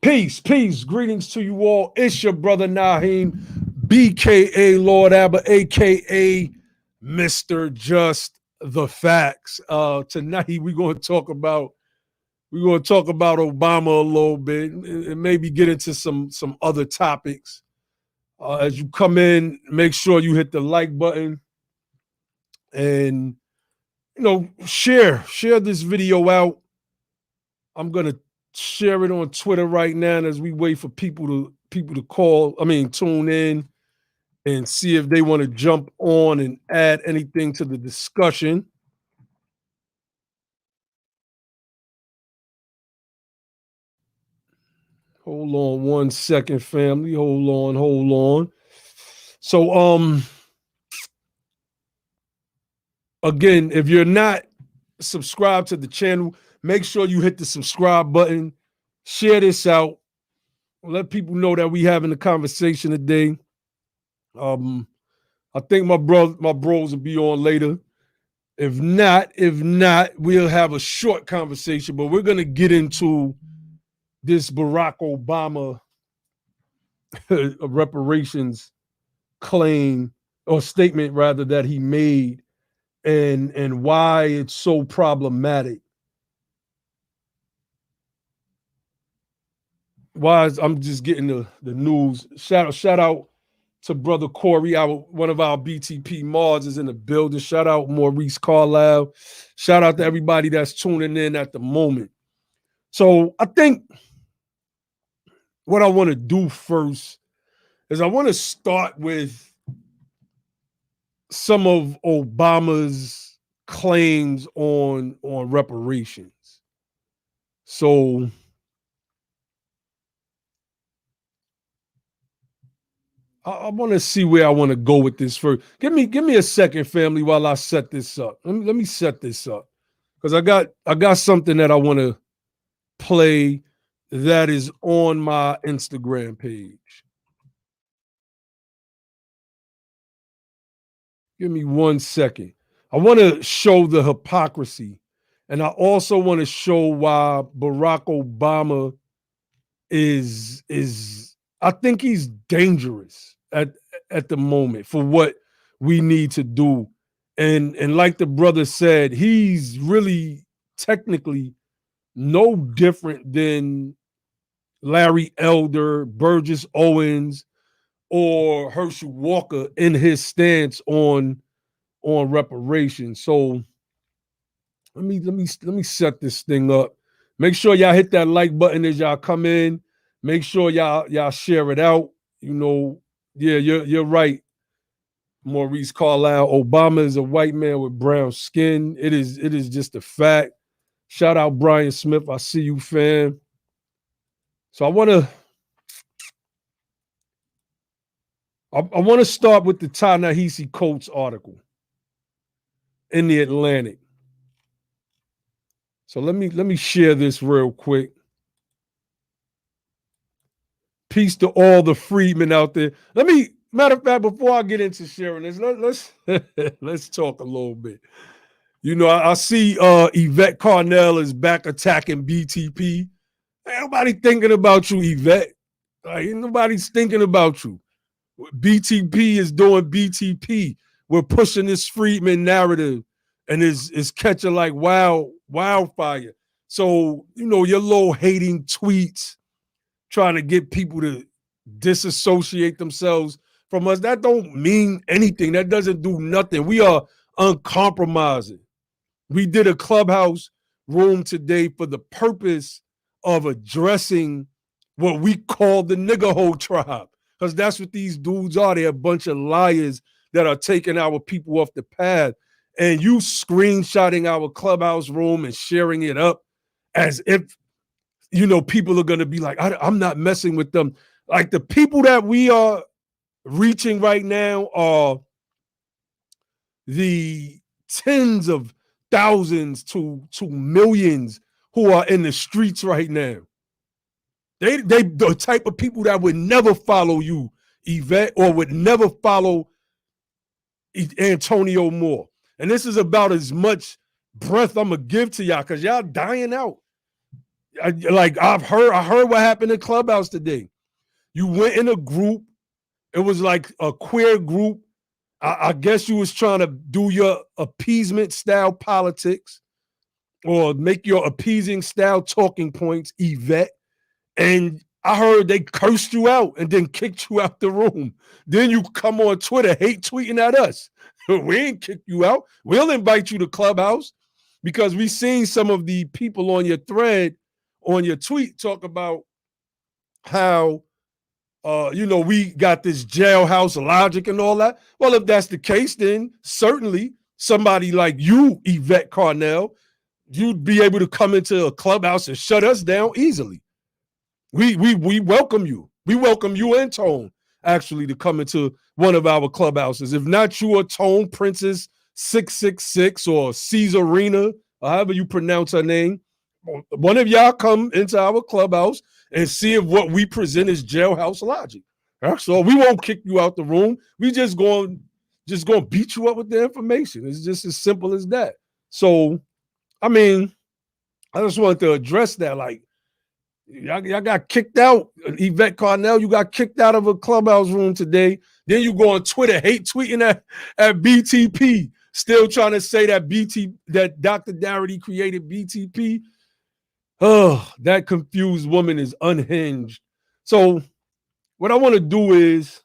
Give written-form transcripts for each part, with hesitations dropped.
Peace, peace. Greetings to you all. It's your brother Naheem, BKA Lord Abba, aka Mr. Just the Facts. Tonight we're going to talk about Obama a little bit and maybe get into some other topics. As you come in, make sure you hit the like button and share this video out. I'm gonna share it on Twitter right now as we wait for people to tune in and see if they want to jump on and add anything to the discussion. Hold on one second, family. Hold on. So again, if you're not subscribed to the channel, make sure you hit the subscribe button, share this out, let people know that we having a conversation today. I think my bros will be on later. If not, we'll have a short conversation, but we're gonna get into this Barack Obama reparations claim or statement rather that he made and why it's so problematic. I'm just getting the news. Shout out to brother Corey, one of our BTP mods is in the building. Shout out Maurice Carlisle. Shout out to everybody that's tuning in at the moment. So I think what I want to do first is I want to start with some of Obama's claims on reparations. So I want to see where I want to go with this first. Give me a second, family, while I set this up. Let me set this up because I got something that I want to play that is on my Instagram page. Give me 1 second. I want to show the hypocrisy, and I also want to show why Barack Obama is I think he's dangerous at the moment for what we need to do. And like the brother said, he's really technically no different than Larry Elder, Burgess Owens, or Herschel Walker in his stance on reparations. So let me set this thing up. Make sure y'all hit that like button as y'all come in. Make sure y'all share it out. Yeah, you're right, Maurice Carlisle. Obama is a white man with brown skin. It is just a fact. Shout out Brian Smith. I see you, fam. So I want to start with the Ta-Nehisi Coates article in the Atlantic. So let me share this real quick. Peace to all the freedmen out there. Matter of fact, before I get into sharing this, let's talk a little bit. I see Yvette Carnell is back attacking BTP. Ain't nobody thinking about you, Yvette. Ain't nobody's thinking about you. BTP is doing BTP. We're pushing this freedman narrative, and is catching like wildfire. So your little hating tweets trying to get people to disassociate themselves from us, that don't mean anything. That doesn't do nothing. We are uncompromising. We did a clubhouse room today for the purpose of addressing what we call the nigger hole tribe, because that's what these dudes are. They're a bunch of liars that are taking our people off the path. And you screenshotting our clubhouse room and sharing it up as if people are going to be like, I'm not messing with them. Like, the people that we are reaching right now are the tens of thousands to millions who are in the streets right now. They the type of people that would never follow you, Yvette, or would never follow Antonio Moore. And this is about as much breath I'm going to give to y'all because y'all dying out. I heard what happened in Clubhouse today. You went in a group. It was like a queer group. I guess you was trying to do your appeasement style politics or make your appeasing style talking points, Yvette. And I heard they cursed you out and then kicked you out the room. Then you come on Twitter hate tweeting at us. We ain't kick you out. We'll invite you to Clubhouse because we seen some of the people on your thread, on your tweet, talk about how we got this jailhouse logic and all that. Well, if that's the case, then certainly somebody like you, Yvette Carnell, you'd be able to come into a clubhouse and shut us down easily. We welcome you. We welcome you and Tone actually to come into one of our clubhouses. If not you or Tone, Princess 666 or Caesarina, or however you pronounce her name, one of y'all come into our clubhouse and see if what we present is jailhouse logic. So we won't kick you out the room. We just going to beat you up with the information. It's just as simple as that. So, I mean, I just wanted to address that. Like, y'all got kicked out. Yvette Carnell, you got kicked out of a clubhouse room today. Then you go on Twitter, hate tweeting at BTP, still trying to say that Dr. Darity created BTP. Oh, that confused woman is unhinged. So what I want to do is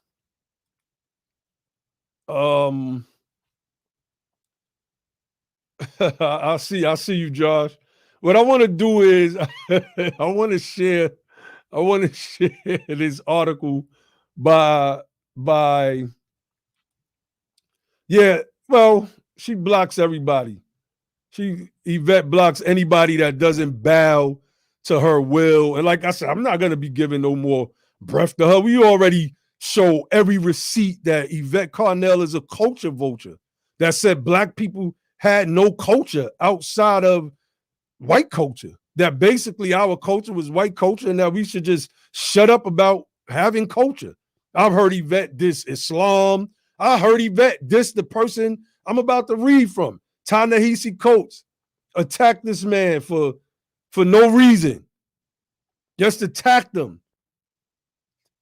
I see you, Josh. What I want to do is I want to share this article by she blocks everybody. Yvette blocks anybody that doesn't bow to her will. And like I said, I'm not going to be giving no more breath to her. We already show every receipt that Yvette Carnell is a culture vulture that said black people had no culture outside of white culture, that basically our culture was white culture and that we should just shut up about having culture. I've heard Yvette diss Islam. I heard Yvette diss the person I'm about to read from. Ta-Nehisi Coates attacked this man for no reason. Just attacked him.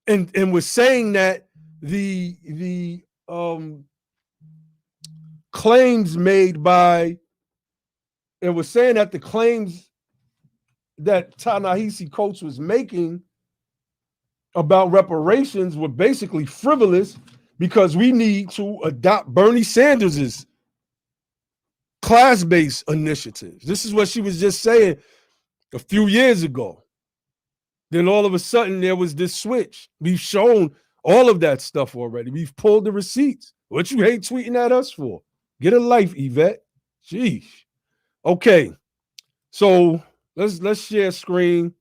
And was saying that the claims made by, and was saying that the claims that Ta-Nehisi Coates was making about reparations were basically frivolous because we need to adopt Bernie Sanders's class-based initiatives. This is what she was just saying a few years ago. Then all of a sudden there was this switch. We've shown all of that stuff already. We've pulled the receipts. What you hate tweeting at us for? Get a life, Yvette. Jeez. Okay. So let's share screen.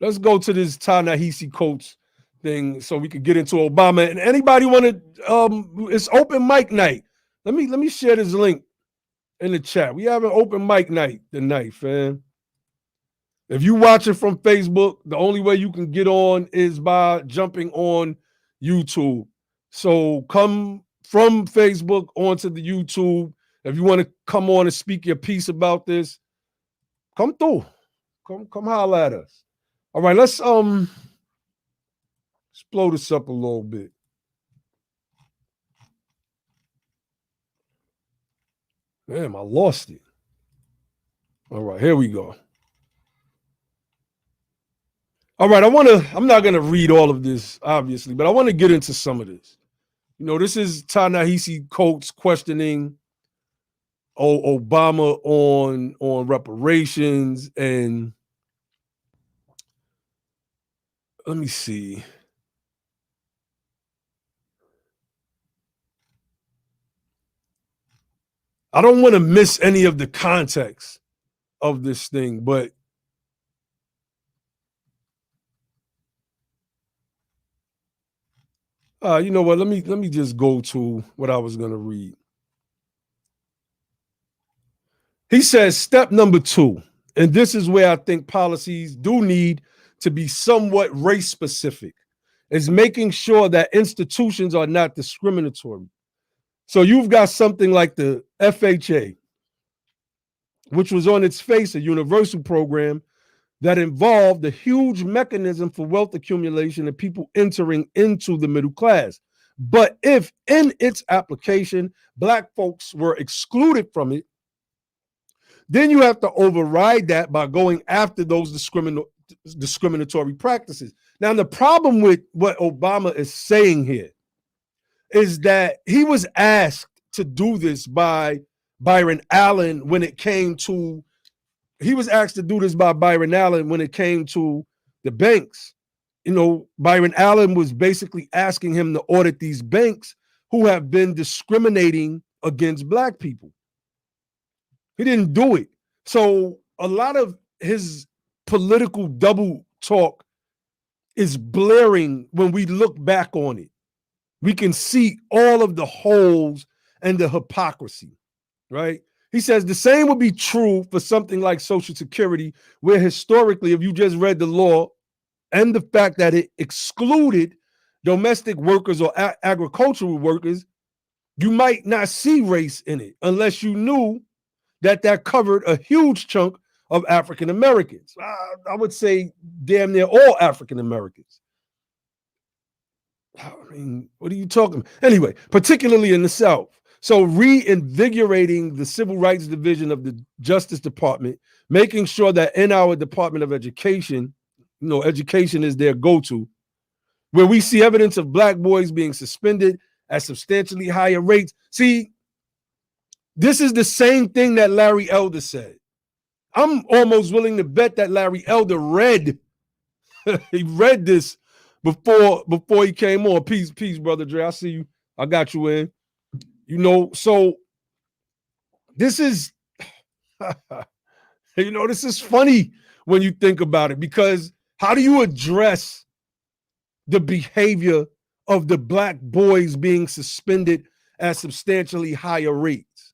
Let's go to this Ta-Nehisi Coates thing so we could get into Obama. And anybody want to it's open mic night. Let me share this link in the chat. We have an open mic night tonight, fam. If you watch it from Facebook, the only way you can get on is by jumping on YouTube. So come from Facebook onto the YouTube. If you want to come on and speak your piece about this, come through. Come holler at us. All right, let's blow this up a little bit. Damn, I lost it. All right, here we go. All right, I'm not going to read all of this, obviously, but I want to get into some of this. You know, this is Ta-Nehisi Coates questioning Obama on reparations. And let me see. I don't want to miss any of the context of this thing, but you know what? Let me just go to what I was going to read. He says, step number 2, and this is where I think policies do need to be somewhat race specific, is making sure that institutions are not discriminatory. So you've got something like the FHA, which was on its face a universal program, that involved the huge mechanism for wealth accumulation and people entering into the middle class. But if in its application, Black folks were excluded from it, then you have to override that by going after those discriminatory practices. Now, the problem with what Obama is saying here is that he was asked to do this by Byron Allen when it came to the banks. You know, Byron Allen was basically asking him to audit these banks who have been discriminating against Black people. He didn't do it. So a lot of his political double talk is blaring when we look back on it. We can see all of the holes and the hypocrisy, right? He says the same would be true for something like Social Security, where historically, if you just read the law and the fact that it excluded domestic workers or agricultural workers, you might not see race in it unless you knew that covered a huge chunk of African Americans. I would say damn near all African Americans. I mean, what are you talking about? Anyway, particularly in the South. So reinvigorating the Civil Rights Division of the Justice Department, making sure that in our Department of Education, you know, education is their go-to, where we see evidence of Black boys being suspended at substantially higher rates. See, this is the same thing that Larry Elder said. I'm almost willing to bet that Larry Elder read he read this before he came on. Peace, brother Dre. I see you. I got you in. You know, so this is, you know, this is funny when you think about it, because how do you address the behavior of the Black boys being suspended at substantially higher rates,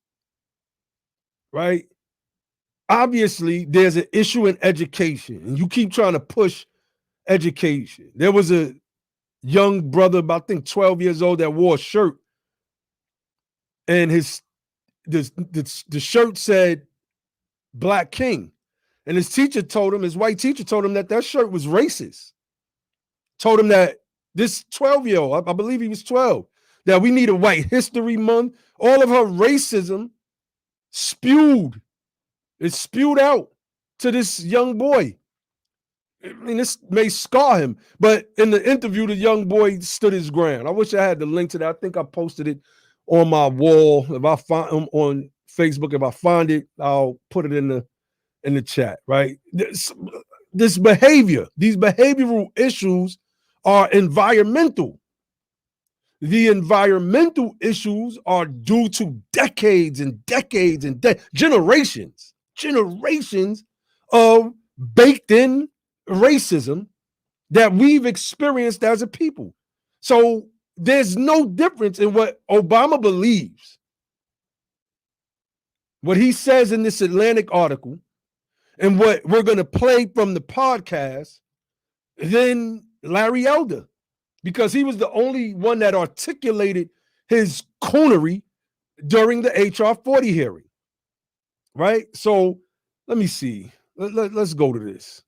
right? Obviously, there's an issue in education, and you keep trying to push education. There was a young brother, about, I think 12 years old, that wore a shirt, and the shirt said Black King. And his white teacher told him that shirt was racist. Told him that this 12-year-old, I believe he was 12, that we need a White History Month. All of her racism spewed out to this young boy. I mean, this may scar him, but in the interview, the young boy stood his ground. I wish I had the link to that. I think I posted it on my wall. If I find him on Facebook, if I find it, I'll put it in the chat, right? This behavior, these behavioral issues are environmental. The environmental issues are due to decades and decades and generations of baked in racism that we've experienced as a people. So there's no difference in what Obama believes, what he says in this Atlantic article, and what we're going to play from the podcast than Larry Elder, because he was the only one that articulated his coonery during the HR 40 hearing, right? So let me see. Let's go to this.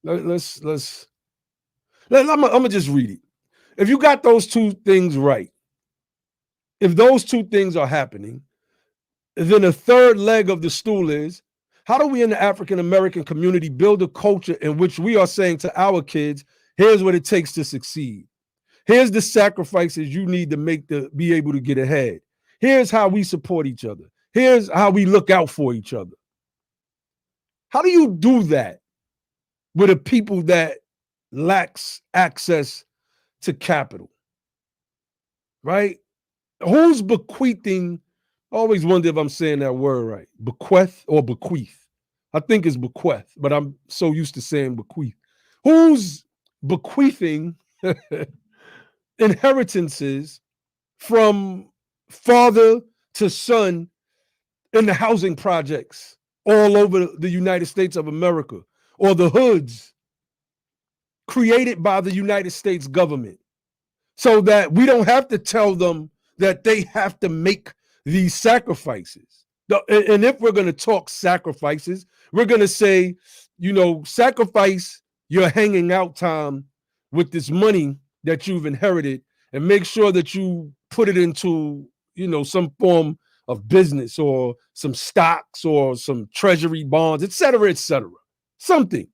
I'm gonna just read it. If you got those two things right, if those two things are happening, then a third leg of the stool is, how do we in the African American community build a culture in which we are saying to our kids, here's what it takes to succeed. Here's the sacrifices you need to make to be able to get ahead. Here's how we support each other. Here's how we look out for each other. How do you do that with a people that lacks access to capital, right? Who's bequeathing? I always wonder if I'm saying that word right. Bequeath or bequeath? I think it's bequeath, but I'm so used to saying bequeath. Who's bequeathing inheritances from father to son in the housing projects all over the United States of America, or the hoods created by the United States government, so that we don't have to tell them that they have to make these sacrifices? And if we're going to talk sacrifices, we're going to say sacrifice your hanging out time with this money that you've inherited and make sure that you put it into, some form of business or some stocks or some treasury bonds, et cetera, et cetera. Something,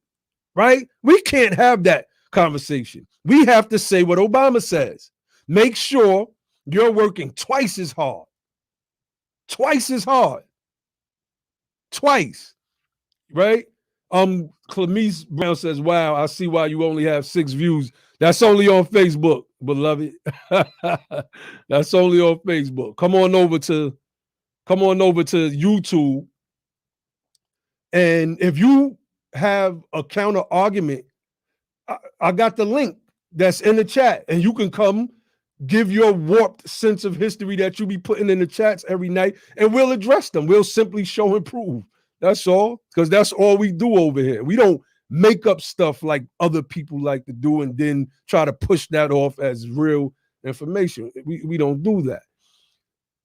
right? We can't have that conversation. We have to say what Obama says. Make sure you're working twice as hard. Twice, right? Clemise Brown says, wow, I see why you only have 6 views. That's only on Facebook, beloved. That's only on Facebook. Come on over to YouTube. And if you have a counter argument, I got the link that's in the chat, and you can come give your warped sense of history that you be putting in the chats every night, and we'll address them. We'll simply show and prove. That's all, because that's all we do over here. We don't make up stuff like other people like to do and then try to push that off as real information. We don't do that.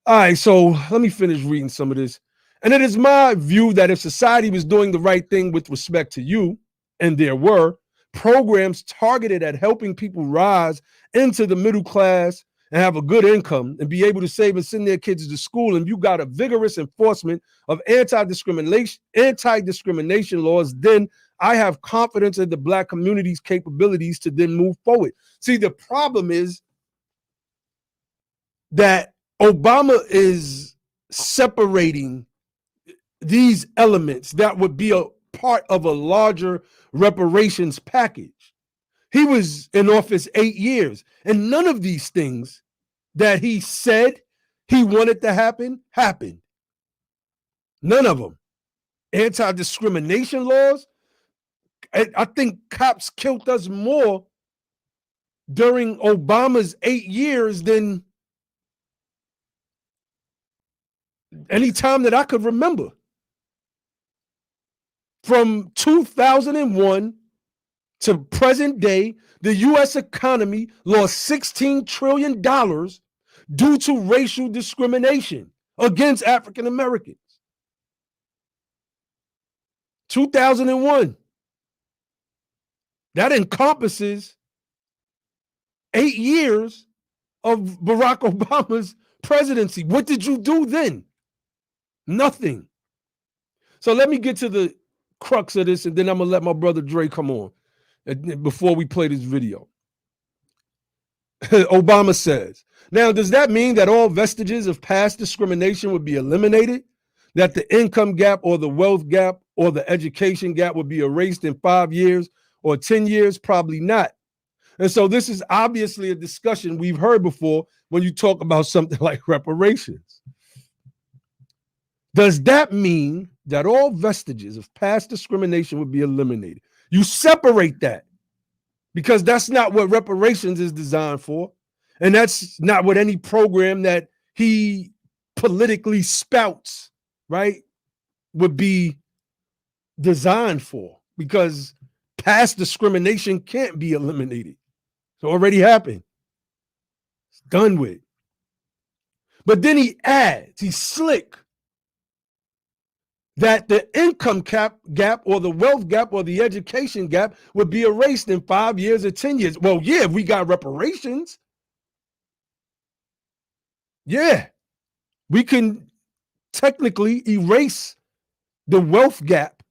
All right, so let me finish reading some of this. And it is my view that if society was doing the right thing with respect to you, and there were programs targeted at helping people rise into the middle class and have a good income and be able to save and send their kids to school, and you got a vigorous enforcement of anti-discrimination laws, then I have confidence in the Black community's capabilities to then move forward. See, the problem is that Obama is separating these elements that would be a part of a larger reparations package. He was in office 8 years, and none of these things that he said he wanted to happen happened. None of them. Anti-discrimination laws. I think cops killed us more during Obama's 8 years than any time that I could remember. From 2001 to present day, the U.S. economy lost $16 trillion due to racial discrimination against African Americans. 2001. That encompasses 8 years of Barack Obama's presidency. What did you do then? Nothing. So let me get to the crux of this, and then I'm gonna let my brother Dre come on before we play this video. Obama says, now, does that mean that all vestiges of past discrimination would be eliminated? That the income gap or the wealth gap or the education gap would be erased in 5 years or 10 years? Probably not. And so this is obviously a discussion we've heard before when you talk about something like reparations. Does that mean that all vestiges of past discrimination would be eliminated? You separate that, because that's not what reparations is designed for. And that's not what any program that he politically spouts, right, would be designed for, because past discrimination can't be eliminated. It's already happened. It's done with. But then he adds, he's slick, that the income gap or the wealth gap or the education gap would be erased in 5 years or 10 years. Well, yeah, if we got reparations, yeah, we can technically erase the wealth gap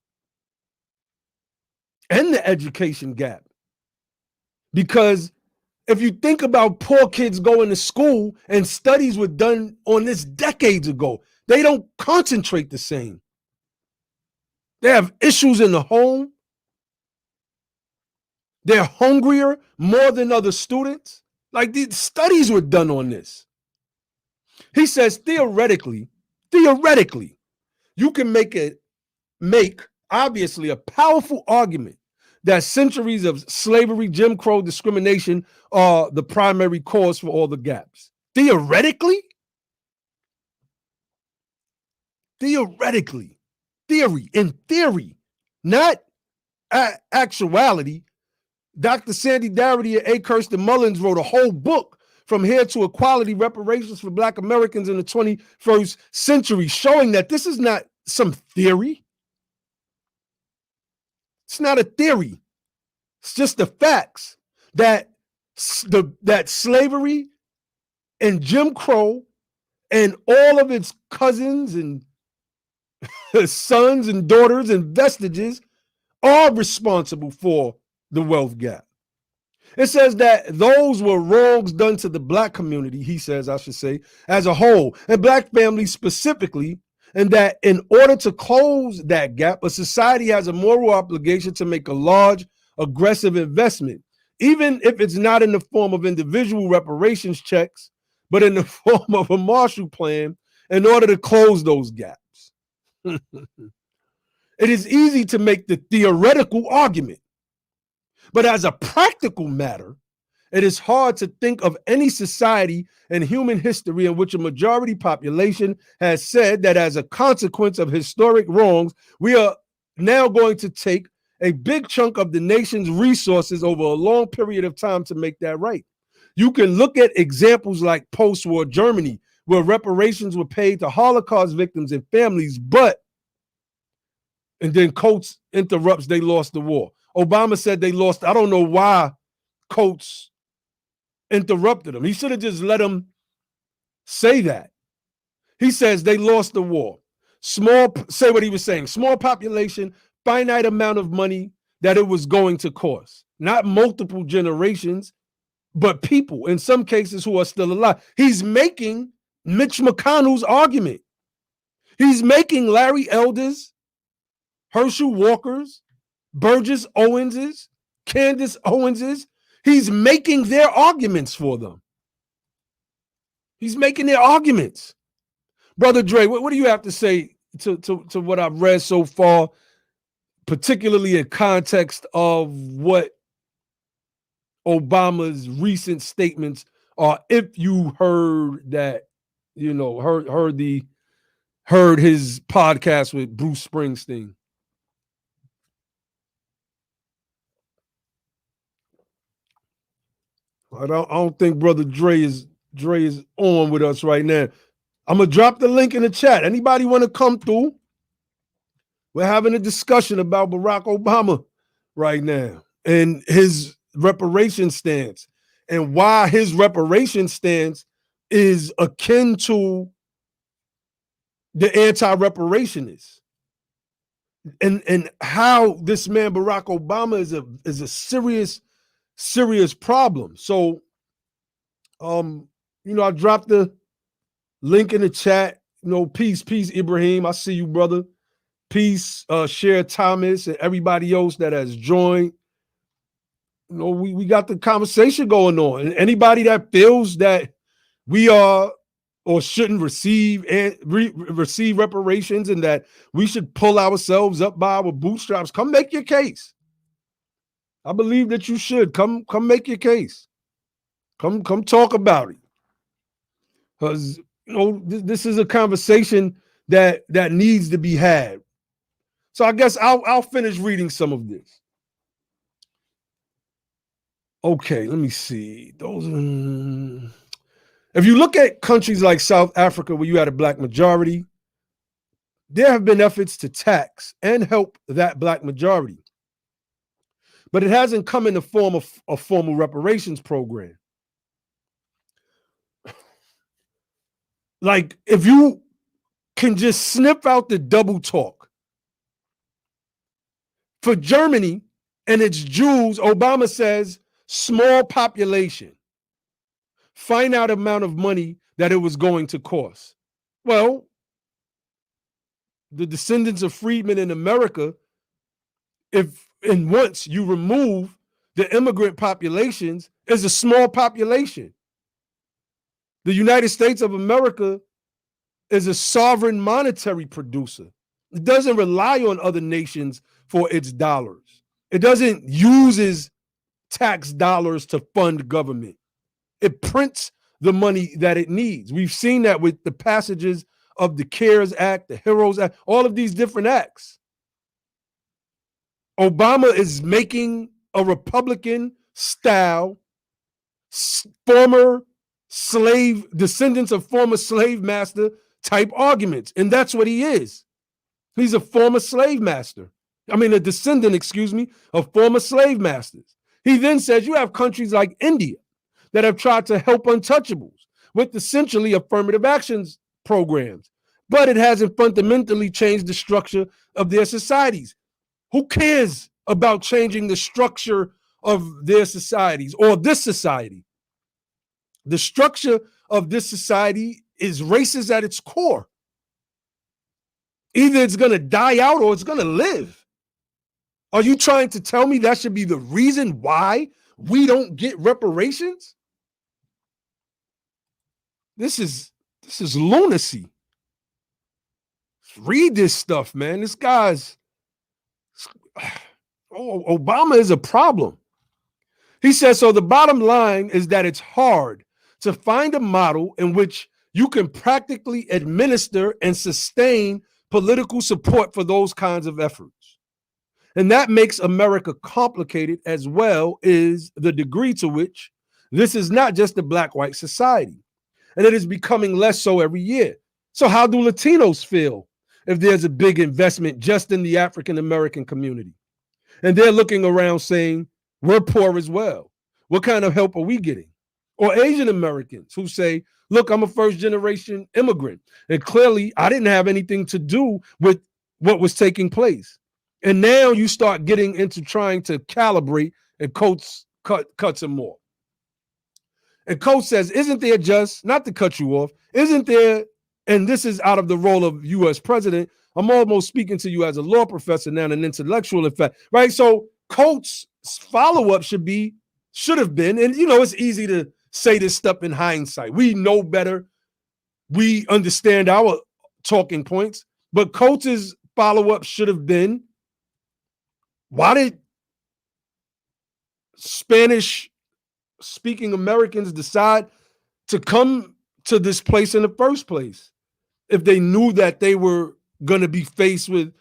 and the education gap. Because if you think about poor kids going to school, and studies were done on this decades ago, they don't concentrate the same. They have issues in the home. They're hungrier more than other students. Like, these studies were done on this. He says, theoretically, you can make obviously a powerful argument that centuries of slavery, Jim Crow, discrimination are the primary cause for all the gaps. Theoretically, in theory, not actuality. Dr. Sandy Darity and A. Kirsten Mullins wrote a whole book, From Here to Equality, Reparations for Black Americans in the 21st Century, showing that this is not some theory. It's not a theory. It's just the facts that that slavery and Jim Crow and all of its cousins and sons and daughters and vestiges are responsible for the wealth gap. It says that those were wrongs done to the black community, he says, I should say, as a whole, and black families specifically, and that in order to close that gap, a society has a moral obligation to make a large, aggressive investment, even if it's not in the form of individual reparations checks, but in the form of a Marshall Plan in order to close those gaps. It is easy to make the theoretical argument, but as a practical matter, it is hard to think of any society in human history in which a majority population has said that as a consequence of historic wrongs, we are now going to take a big chunk of the nation's resources over a long period of time to make that right. You can look at examples like post-war Germany, where reparations were paid to Holocaust victims and families, and then Coates interrupts, they lost the war. Obama said they lost. I don't know why Coates interrupted him. He should have just let him say that. He says they lost the war. Say what he was saying. Small population, finite amount of money that it was going to cost. Not multiple generations, but people, in some cases, who are still alive. He's making Mitch McConnell's argument. He's making Larry Elder's, Herschel Walker's, Burgess Owens's, Candace Owens's. He's making their arguments for them. He's making their arguments. Brother Dre, what do you have to say to what I've read so far, particularly in context of what Obama's recent statements are? If you heard that, heard his podcast with Bruce Springsteen. I don't think Brother Dre is on with us right now. I'm gonna drop the link in the chat. Anybody want to come through? We're having a discussion about Barack Obama right now and his reparation stance, and why his reparation stance is akin to the anti-reparationists, and how this man Barack Obama is a serious problem. So, I dropped the link in the chat. Peace, Ibrahim. I see you, brother. Peace, Cher Thomas, and everybody else that has joined. We got the conversation going on. And anybody that feels that we are or shouldn't receive reparations, and that we should pull ourselves up by our bootstraps, come make your case. I believe that you should come make your case. Come talk about it. Because this is a conversation that needs to be had. So I guess I'll finish reading some of this. Okay, let me see. If you look at countries like South Africa, where you had a black majority, there have been efforts to tax and help that black majority, but it hasn't come in the form of a formal reparations program. Like, if you can just snip out the double talk. For Germany and its Jews, Obama says small population, finite amount of money that it was going to cost. Well, the descendants of freedmen in America, once you remove the immigrant populations, is a small population. The United States of America is a sovereign monetary producer. It doesn't rely on other nations for its dollars. It doesn't use its tax dollars to fund government. It prints the money that it needs. We've seen that with the passages of the CARES Act, the HEROES Act, all of these different acts. Obama is making a Republican style, former slave, descendants of former slave master type arguments. And that's what he is. He's a former slave master. A descendant, excuse me, of former slave masters. He then says you have countries like India that have tried to help untouchables with essentially affirmative actions programs, but it hasn't fundamentally changed the structure of their societies. Who cares about changing the structure of their societies or this society? The structure of this society is racist at its core. Either it's going to die out or it's going to live. Are you trying to tell me that should be the reason why we don't get reparations? This is lunacy. Read this stuff, man. This guy's Obama is a problem. He says, so the bottom line is that it's hard to find a model in which you can practically administer and sustain political support for those kinds of efforts. And that makes America complicated, as well is the degree to which this is not just a black-white society. And it is becoming less so every year. So how do Latinos feel if there's a big investment just in the African-American community? And they're looking around saying, we're poor as well. What kind of help are we getting? Or Asian Americans who say, look, I'm a first-generation immigrant, and clearly I didn't have anything to do with what was taking place. And now you start getting into trying to calibrate, and Coates cuts him off. And Coates says, isn't there just, not to cut you off, isn't there, and this is out of the role of U.S. president, I'm almost speaking to you as a law professor now, an intellectual effect, right? So Coates' follow-up should have been, and it's easy to say this stuff in hindsight. We know better. We understand our talking points, but Coates' follow-up should have been, why did Spanish-speaking Americans decide to come to this place in the first place if they knew that they were going to be faced with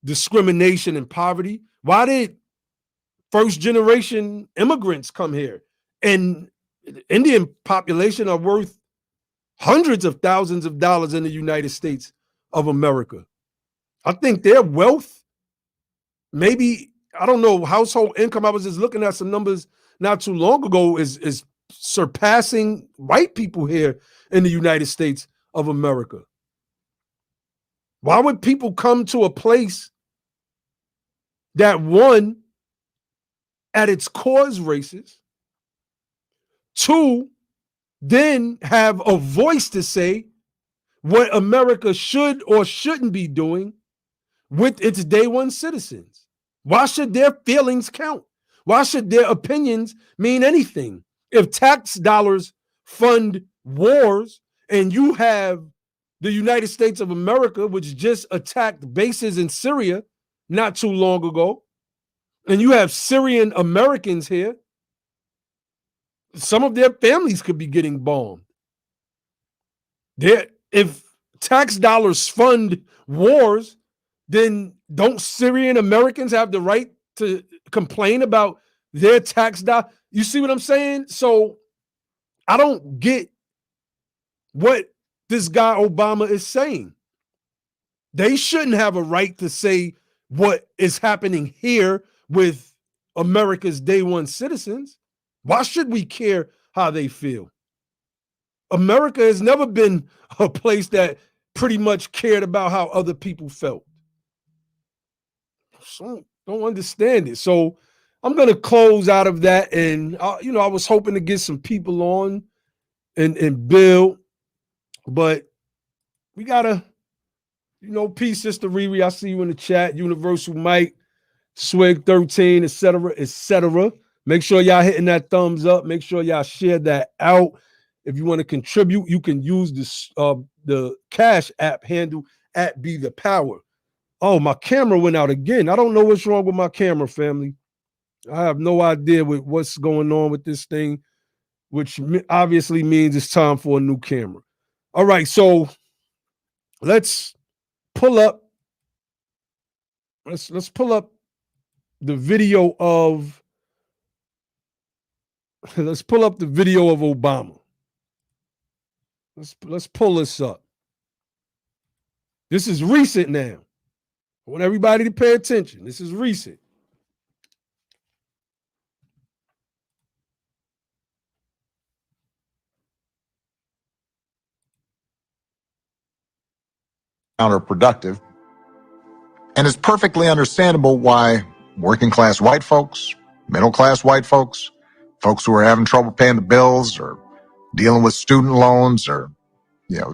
discrimination and poverty? Why did first-generation immigrants come here? And the Indian population are worth hundreds of thousands of dollars in the United States of America. I think their wealth, maybe, I don't know, household income, I was just looking at some numbers not too long ago, is surpassing white people here in the United States of America. Why would people come to a place that, one, at its core is racist, two, then have a voice to say what America should or shouldn't be doing with its day one citizens? Why should their feelings count? Why should their opinions mean anything? If tax dollars fund wars and you have the United States of America, which just attacked bases in Syria not too long ago, and you have Syrian Americans here, some of their families could be getting bombed. If tax dollars fund wars, then don't Syrian Americans have the right to complain about their tax dollars? You see what I'm saying? So I don't get what this guy Obama is saying. They shouldn't have a right to say what is happening here with America's day one citizens. Why should we care how they feel? America has never been a place that pretty much cared about how other people felt. So don't understand it. So I'm going to close out of that. And, I was hoping to get some people on and build, but we got to, peace, Sister Riri. I see you in the chat. Universal Mike, Swig 13, etc., etc. Make sure y'all hitting that thumbs up. Make sure y'all share that out. If you want to contribute, you can use this the Cash App handle at BETHEPOWER. Oh, my camera went out again. I don't know what's wrong with my camera, family. I have no idea what's going on with this thing, which obviously means it's time for a new camera. All right, so let's pull up. Let's pull up the video of. Let's pull up the video of Obama. Let's pull this up. This is recent now. I want everybody to pay attention. This is recent. Counterproductive. And it's perfectly understandable why working class white folks, middle class white folks, folks who are having trouble paying the bills or dealing with student loans or,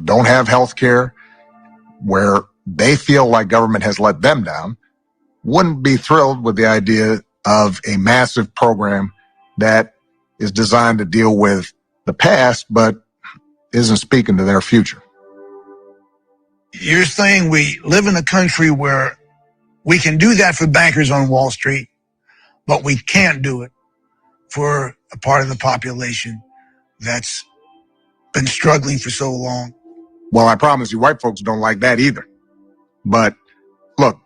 don't have health care, where they feel like government has let them down, wouldn't be thrilled with the idea of a massive program that is designed to deal with the past, but isn't speaking to their future. You're saying we live in a country where we can do that for bankers on Wall Street, but we can't do it for a part of the population that's been struggling for so long. Well, I promise you, white folks don't like that either. But look,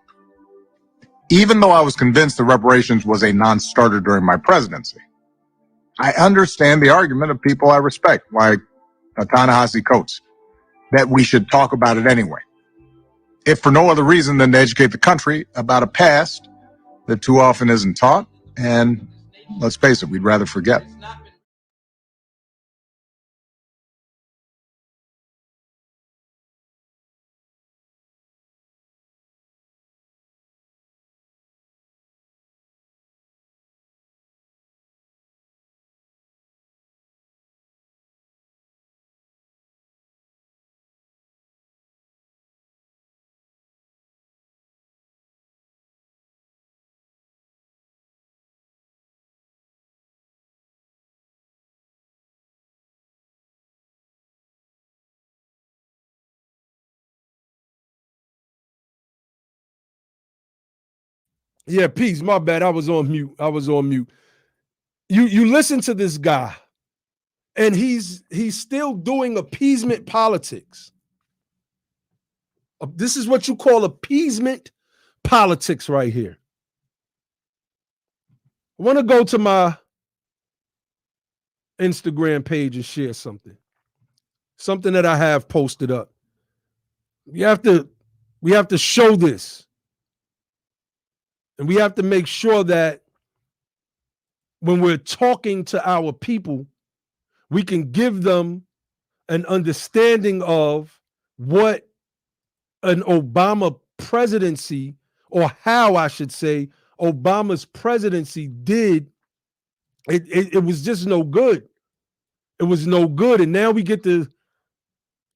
even though I was convinced that reparations was a non-starter during my presidency, I understand the argument of people I respect, like Ta-Nehisi Coates, that we should talk about it anyway, if for no other reason than to educate the country about a past that too often isn't taught, and let's face it, we'd rather forget. Yeah, peace. My bad. I was on mute. You listen to this guy, and he's still doing appeasement politics. This is what you call appeasement politics right here. I want to go to my Instagram page and share something that I have posted up. We have to show this. And we have to make sure that when we're talking to our people, we can give them an understanding of what an Obama presidency, or how I should say Obama's presidency did. It was just no good. It was no good. And now we get to,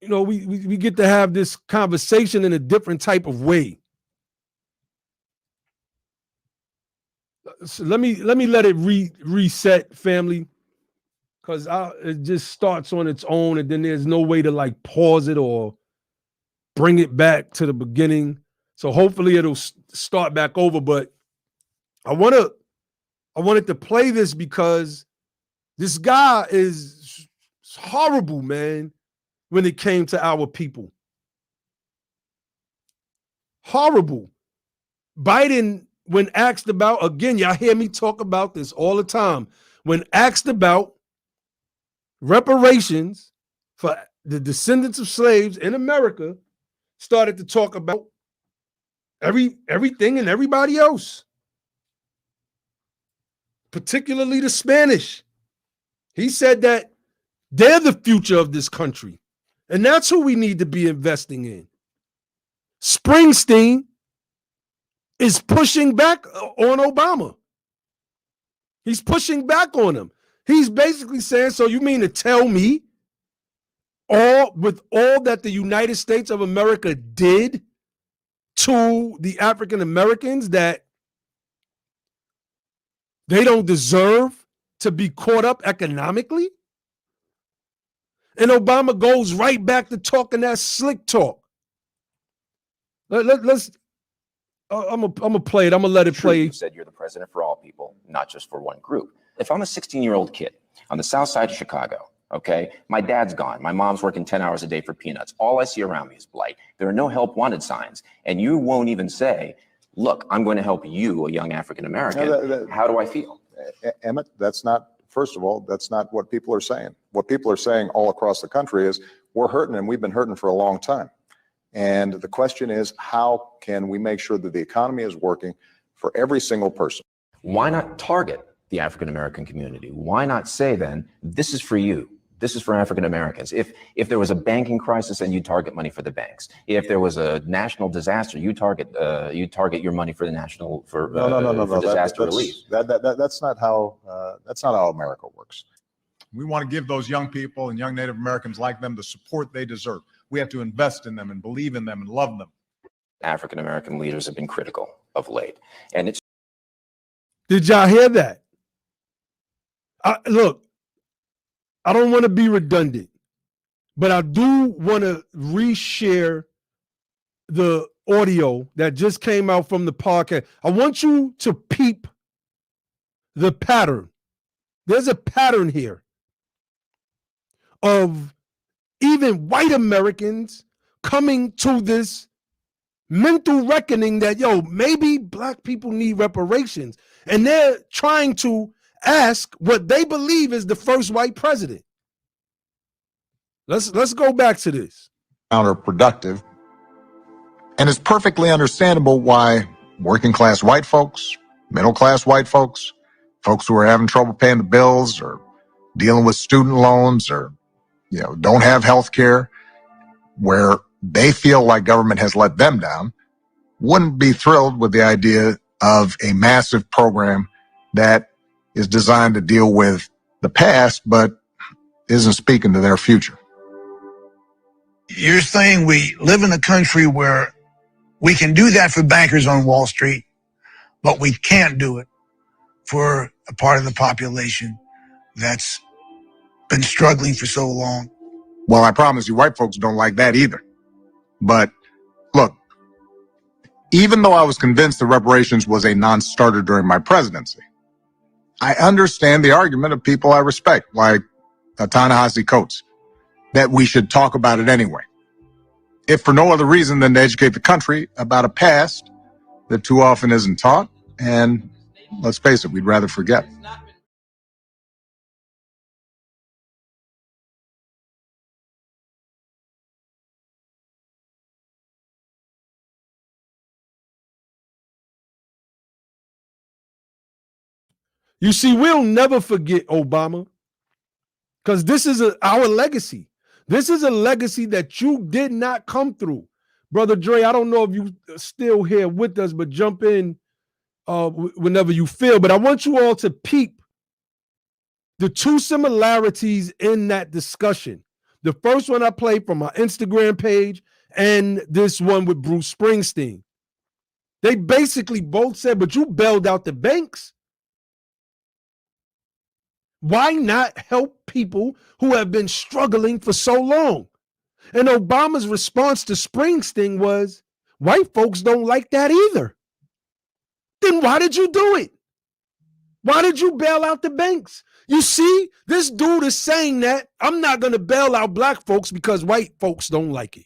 we get to have this conversation in a different type of way. So let me let it reset, family, because it just starts on its own, and then there's no way to like pause it or bring it back to the beginning. So hopefully it'll start back over. But I wanted to play this because this guy is horrible, man, when it came to our people. Horrible. Biden, when asked about, again, y'all hear me talk about this all the time, when asked about reparations for the descendants of slaves in America, started to talk about everything and everybody else, particularly the Spanish. He said that they're the future of this country, and that's who we need to be investing in. Springsteen is pushing back on Obama. He's pushing back on him. He's basically saying, so you mean to tell me with all that the United States of America did to the African Americans, that they don't deserve to be caught up economically? And Obama goes right back to talking that slick talk. Let's I'm gonna play it. I'm gonna let it play. You said you're the president for all people, not just for one group. If I'm a 16-year-old kid on the south side of Chicago, okay, my dad's gone, my mom's working 10 hours a day for peanuts, all I see around me is blight, there are no help wanted signs, and you won't even say, look, I'm going to help you, a young African American. How do I feel? Emmett, that's not, first of all, that's not what people are saying. What people are saying all across the country is, we're hurting, and we've been hurting for a long time. And the question is, how can we make sure that the economy is working for every single person? Why not target the African American community? Why not say then, this is for you? This is for African Americans. If there was a banking crisis, then you target money for the banks. If there was a national disaster, you target your money for the national for disaster relief. That's not how America works. We want to give those young people and young Native Americans like them the support they deserve. We have to invest in them and believe in them and love them. African American leaders have been critical of late, and it's. Did y'all hear that? Look, I don't want to be redundant, but I do want to reshare the audio that just came out from the podcast. I want you to peep the pattern. There's a pattern here of even white Americans coming to this mental reckoning that, yo, maybe black people need reparations. And they're trying to ask what they believe is the first white president. Let's go back to this. Counterproductive. And it's perfectly understandable why working class white folks, middle class white folks, folks who are having trouble paying the bills or dealing with student loans or, don't have health care, where they feel like government has let them down, wouldn't be thrilled with the idea of a massive program that is designed to deal with the past, but isn't speaking to their future. You're saying we live in a country where we can do that for bankers on Wall Street, but we can't do it for a part of the population that's been struggling for so long. Well, I promise you, white folks don't like that either. But look, even though I was convinced that reparations was a non-starter during my presidency, I understand the argument of people I respect, like Ta-Nehisi Coates, that we should talk about it anyway, if for no other reason than to educate the country about a past that too often isn't taught, and let's face it, we'd rather forget. You see, we'll never forget Obama because this is our legacy. This is a legacy that you did not come through. Brother Dre, I don't know if you still here with us, but jump in whenever you feel. But I want you all to peep the two similarities in that discussion. The first one I played from my Instagram page and this one with Bruce Springsteen. They basically both said, but you bailed out the banks. Why not help people who have been struggling for so long? And Obama's response to Springsteen was, white folks don't like that either. Then why did you do it? Why did you bail out the banks? You see, this dude is saying that I'm not going to bail out black folks because white folks don't like it.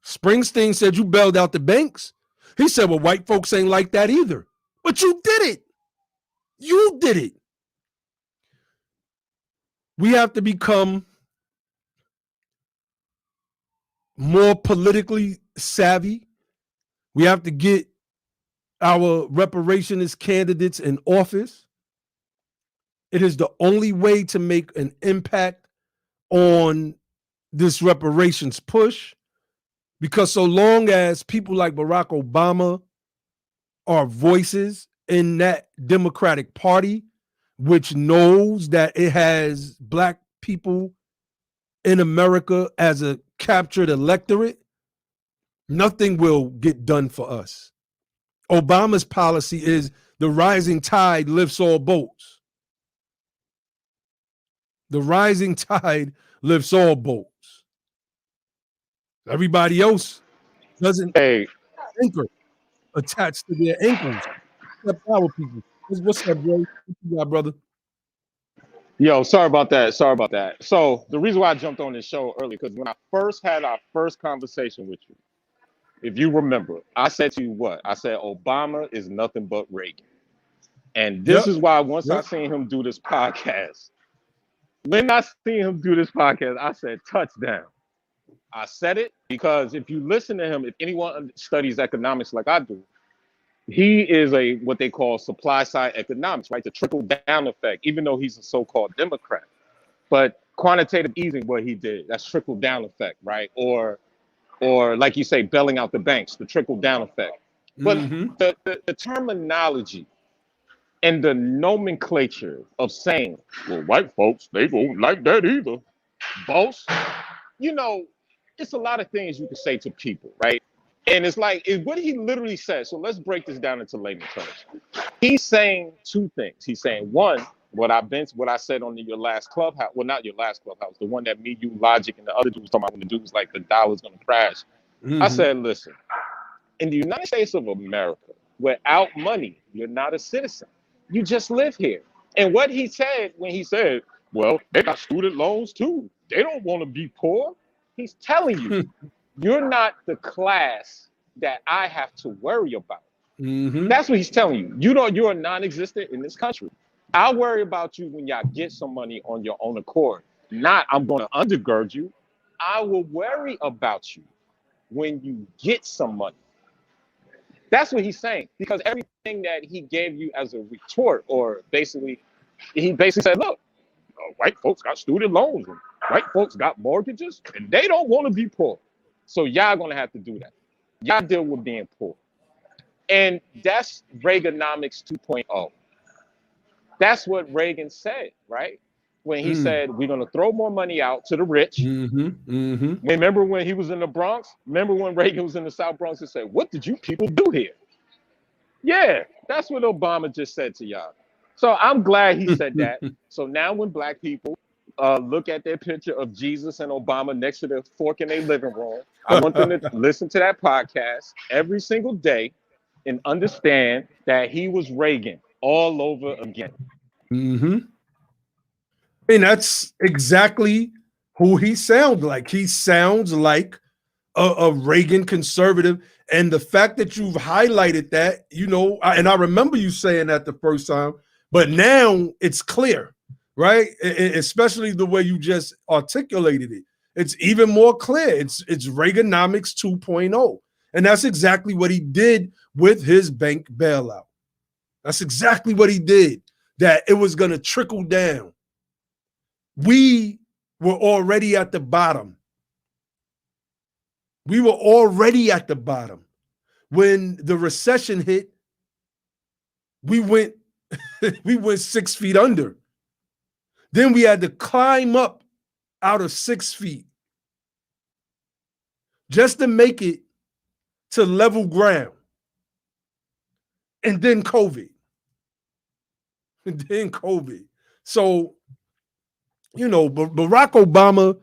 Springsteen said you bailed out the banks. He said, well, white folks ain't like that either. But you did it. You did it. We have to become more politically savvy. We have to get our reparationist candidates in office. It is the only way to make an impact on this reparations push, because so long as people like Barack Obama are voices in that Democratic Party, which knows that it has black people in America as a captured electorate, nothing will get done for us. Obama's policy is the rising tide lifts all boats. The rising tide lifts all boats. Everybody else doesn't anchor attached to their ankles. Except our people. What's up, bro? What you got, brother? Yo, sorry about that. So the reason why I jumped on this show early, because when I first had our first conversation with you, if you remember, I said to you what? I said Obama is nothing but Reagan. And this is why once I seen him do this podcast, when I seen him do this podcast, I said touchdown. I said it because if you listen to him, if anyone studies economics like I do, he is a what they call supply side economics, right? The trickle down effect, even though he's a so-called Democrat. But quantitative easing, what he did, that's trickle down effect, right? Or like you say, bailing out the banks, the trickle down effect. But the terminology and the nomenclature of saying, well, white folks, they won't like that either. Boss, you know, it's a lot of things you can say to people, right? And it's like what he literally says. So let's break this down into layman terms. He's saying two things. He's saying, one, what I said on your last clubhouse, well, not your last clubhouse, the one that me, you, Logic, and the other dude was talking about when the dude was like, the dollar's gonna crash. I said, listen, in the United States of America, without money, you're not a citizen. You just live here. And what he said when he said, well, they got student loans too. They don't want to be poor. He's telling you, you're not the class that I have to worry about. That's what he's telling you. You're non-existent in this country. I'll worry about you when y'all get some money on your own accord. Not I'm going to undergird you. I will worry about you when you get some money. That's what he's saying. Because everything that he gave you as a retort, or he basically said, look, white folks got student loans and white folks got mortgages and they don't want to be poor. So y'all gonna have to do that. Y'all deal with being poor. And that's Reaganomics 2.0. That's what Reagan said, right? When he said, we're gonna throw more money out to the rich. Remember when he was in the Bronx? Remember when Reagan was in the South Bronx and said, what did you people do here? Yeah, that's what Obama just said to y'all. So I'm glad he said that. So now when black people look at their picture of Jesus and Obama next to the fork in their living room, I want them to listen to that podcast every single day and understand that he was Reagan all over again. I mean, that's exactly who he sounds like. He sounds like a Reagan conservative. And the fact that you've highlighted that, and I remember you saying that the first time, but now it's clear, right? Especially the way you just articulated it. It's even more clear. It's Reaganomics 2.0. And that's exactly what he did with his bank bailout. That's exactly what he did, that it was going to trickle down. We were already at the bottom. We were already at the bottom. When the recession hit, we went 6 feet under. Then we had to climb up out of 6 feet just to make it to level ground. And then COVID. So, Barack Obama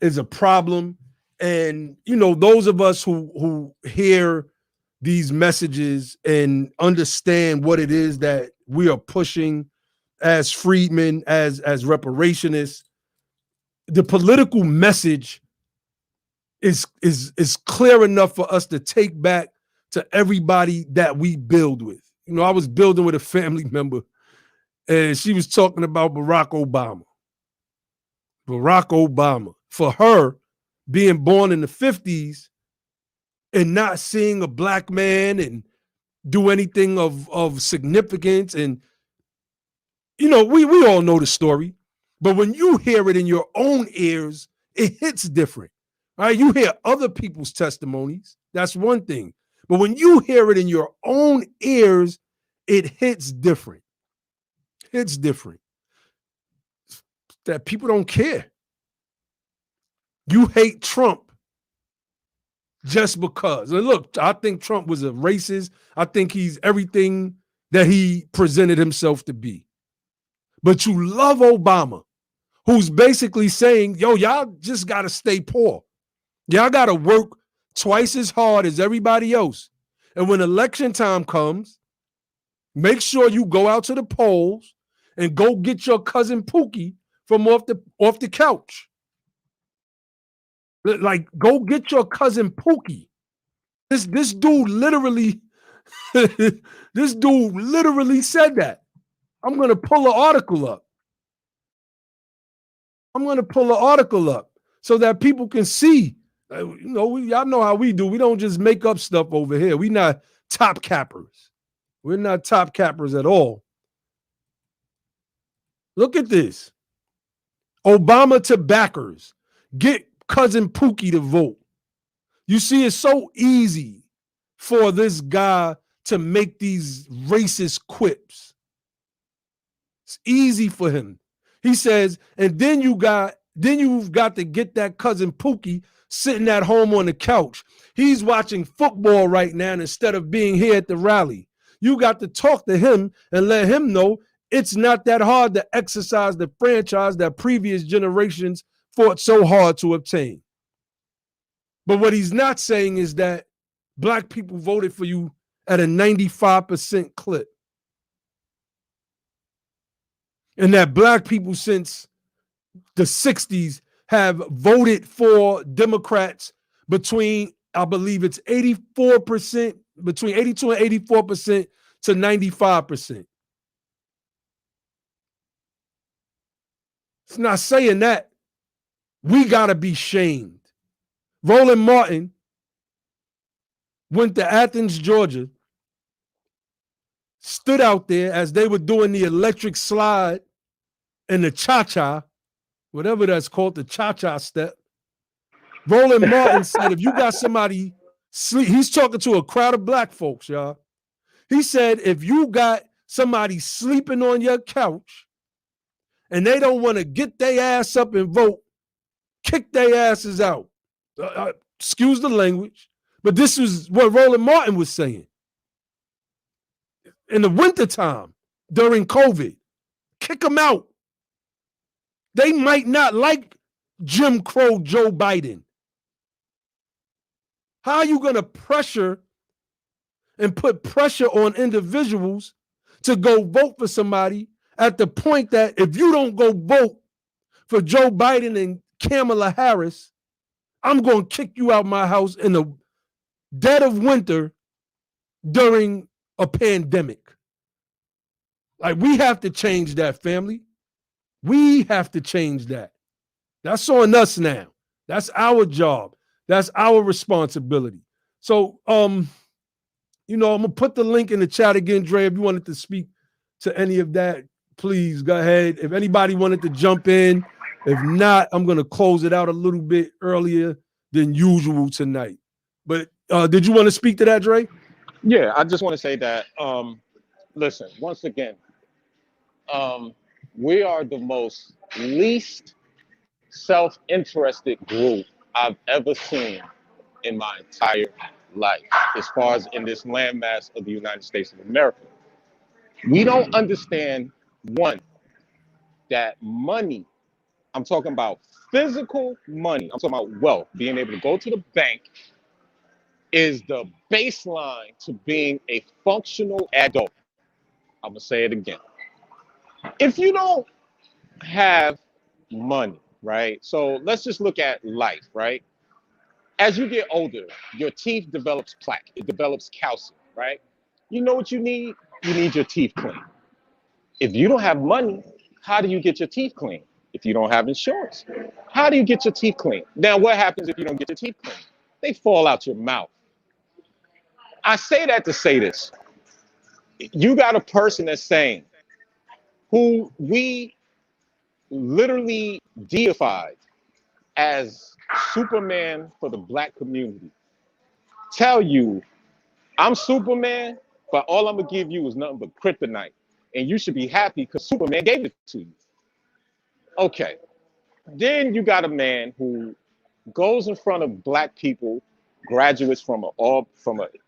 is a problem. And, those of us who hear these messages and understand what it is that we are pushing as freedmen, as reparationists, the political message is clear enough for us to take back to everybody that we build with. I was building with a family member and she was talking about Barack Obama. For her, being born in the 50s and not seeing a black man and do anything of significance. And, we all know the story, but when you hear it in your own ears, it hits different, right? You hear other people's testimonies. That's one thing. But when you hear it in your own ears, it hits different. It's different. That people don't care. You hate Trump just because. And look, I think Trump was a racist. I think he's everything that he presented himself to be. But you love Obama, who's basically saying, y'all just got to stay poor. Y'all got to work twice as hard as everybody else. And when election time comes, make sure you go out to the polls and go get your cousin Pookie from off the couch. Like, go get your cousin Pookie. This dude literally, said that. I'm going to pull an article up. I'm going to pull an article up so that people can see. Y'all know how we do. We don't just make up stuff over here. We not top cappers. We're not top cappers at all. Look at this. Obama to backers. Get cousin Pookie to vote. You see, it's so easy for this guy to make these racist quips. It's easy for him. He says, and then you've got to get that cousin Pookie sitting at home on the couch. He's watching football right now instead of being here at the rally. You got to talk to him and let him know it's not that hard to exercise the franchise that previous generations fought so hard to obtain. But what he's not saying is that black people voted for you at a 95% clip. And that black people since the 60s have voted for Democrats between, I believe it's 84%, between 82 and 84% to 95%. It's not saying that. We got to be shamed. Roland Martin went to Athens, Georgia, stood out there as they were doing the electric slide and the cha-cha, whatever that's called, the cha-cha step. Roland Martin said, if you got somebody sleep, he's talking to a crowd of black folks, y'all. He said, if you got somebody sleeping on your couch and they don't want to get their ass up and vote, kick their asses out. Excuse the language, but this is what Roland Martin was saying. In the wintertime, during COVID, kick them out. They might not like Jim Crow Joe Biden. How are you going to pressure and put pressure on individuals to go vote for somebody at the point that if you don't go vote for Joe Biden and Kamala Harris, I'm going to kick you out my house in the dead of winter during a pandemic? Like, we have to change that, family. We have to change that. That's on us now. That's our job. That's our responsibility. So, I'm going to put the link in the chat again, Dre. If you wanted to speak to any of that, please go ahead. If anybody wanted to jump in, if not, I'm going to close it out a little bit earlier than usual tonight. But did you want to speak to that, Dre? Yeah, I just want to say that, listen, once again, we are the most least self-interested group I've ever seen in my entire life, as far as in this landmass of the United States of America. We don't understand, one, that money, I'm talking about physical money, I'm talking about wealth, being able to go to the bank, is the baseline to being a functional adult. I'm going to say it again. If you don't have money, right? So let's just look at life, right? As you get older, your teeth develops plaque. It develops calcium, right? You know what you need? You need your teeth clean. If you don't have money, how do you get your teeth clean? If you don't have insurance, how do you get your teeth clean? Now, what happens if you don't get your teeth clean? They fall out your mouth. I say that to say this. You got a person that's saying, who we literally deified as Superman for the black community, tell you, I'm Superman, but all I'm gonna give you is nothing but kryptonite. And you should be happy because Superman gave it to you. Okay. Then you got a man who goes in front of black people, graduates from a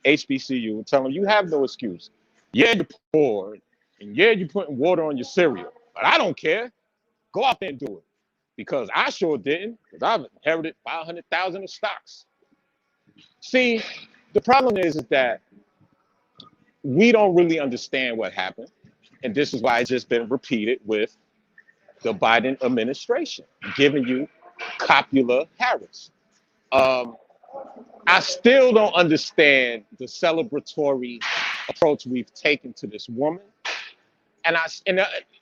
HBCU, and tell them you have no excuse. Yeah, you're poor, and yeah, you're putting water on your cereal, but I don't care. Go out there and do it. Because I sure didn't, because I've inherited 500,000 of stocks. See, the problem is that we don't really understand what happened. And this is why it's just been repeated with the Biden administration, giving you Copula Harris. I still don't understand the celebratory approach we've taken to this woman. And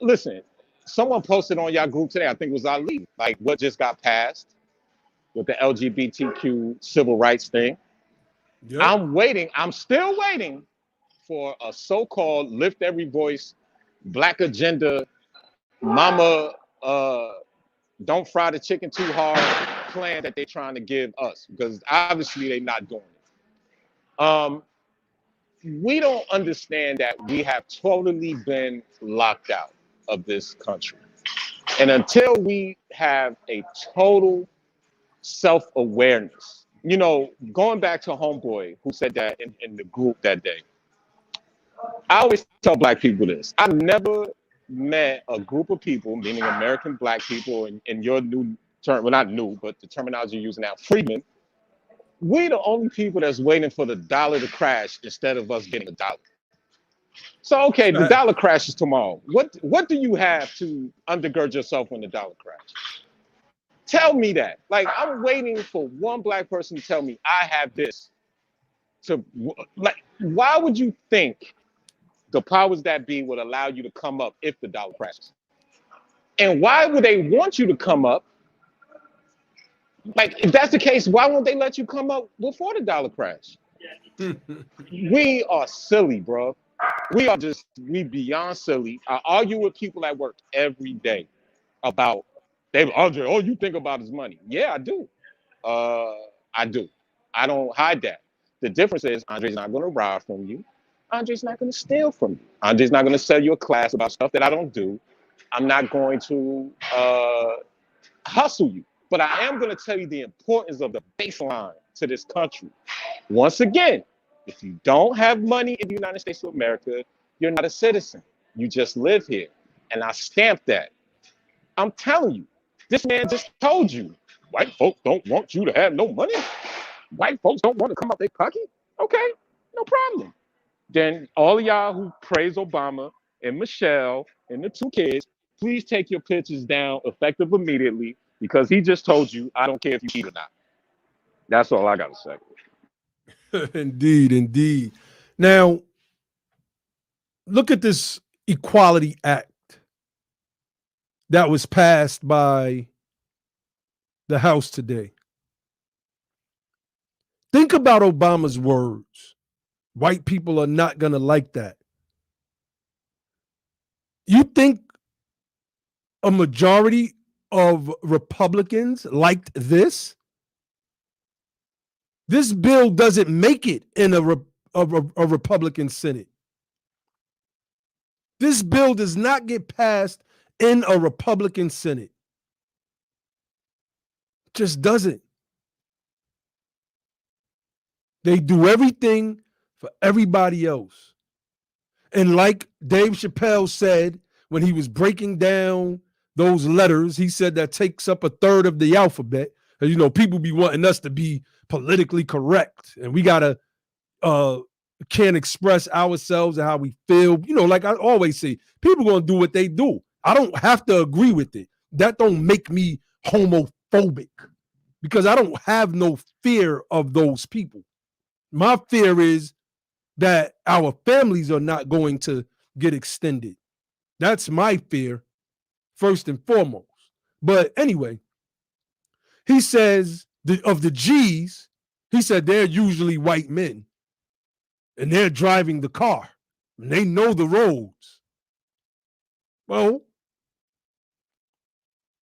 listen, someone posted on y'all group today, I think it was Ali, like what just got passed with the LGBTQ civil rights thing. Yep. I'm still waiting for a so-called lift every voice, black agenda, mama, don't fry the chicken too hard plan that they're trying to give us, because obviously they're not doing it. We don't understand that we have totally been locked out of this country. And until we have a total self-awareness, you know, going back to Homeboy who said that in the group that day, I always tell black people this. I've never met a group of people, meaning American black people, in your new term, well, not new, but the terminology you're using now, freedmen. We're the only people that's waiting for the dollar to crash instead of us getting a dollar. So, okay, the dollar crashes tomorrow. What do you have to undergird yourself when the dollar crashes? Tell me that. Like, I'm waiting for one black person to tell me I have this. So, like, why would you think the powers that be would allow you to come up if the dollar crashes? And why would they want you to come up? Like, if that's the case, why won't they let you come up before the dollar crash? We are silly, bro. We beyond silly. I argue with people at work every day about, Andre, all you think about is money. Yeah, I do. I do. I don't hide that. The difference is Andre's not going to rob from you. Andre's not going to steal from you. Andre's not going to sell you a class about stuff that I don't do. I'm not going to hustle you. But I am going to tell you the importance of the baseline to this country. Once again, if you don't have money in the United States of America, you're not a citizen. You just live here. And I stamp that. I'm telling you, this man just told you, white folks don't want you to have no money. White folks don't want to come out their pocket. Okay, no problem. Then all of y'all who praise Obama and Michelle and the two kids, please take your pictures down effective immediately, because he just told you, I don't care if you eat or not. That's all I got to say. Indeed, indeed. Now, look at this Equality Act that was passed by the House today. Think about Obama's words. White people are not going to like that. You think a majority of Republicans liked this? This bill doesn't make it in a Republican Senate. This bill does not get passed in a Republican Senate. Just doesn't. They do everything for everybody else. And like Dave Chappelle said when he was breaking down those letters, he said that takes up a third of the alphabet. And, you know, people be wanting us to be politically correct, and we gotta can't express ourselves and how we feel. You know, like I always say, people gonna do what they do. I don't have to agree with it. That don't make me homophobic, because I don't have no fear of those people. My fear is that our families are not going to get extended. That's my fear, first and foremost. But anyway, he says of the G's, he said they're usually white men, and they're driving the car, and they know the roads. Well,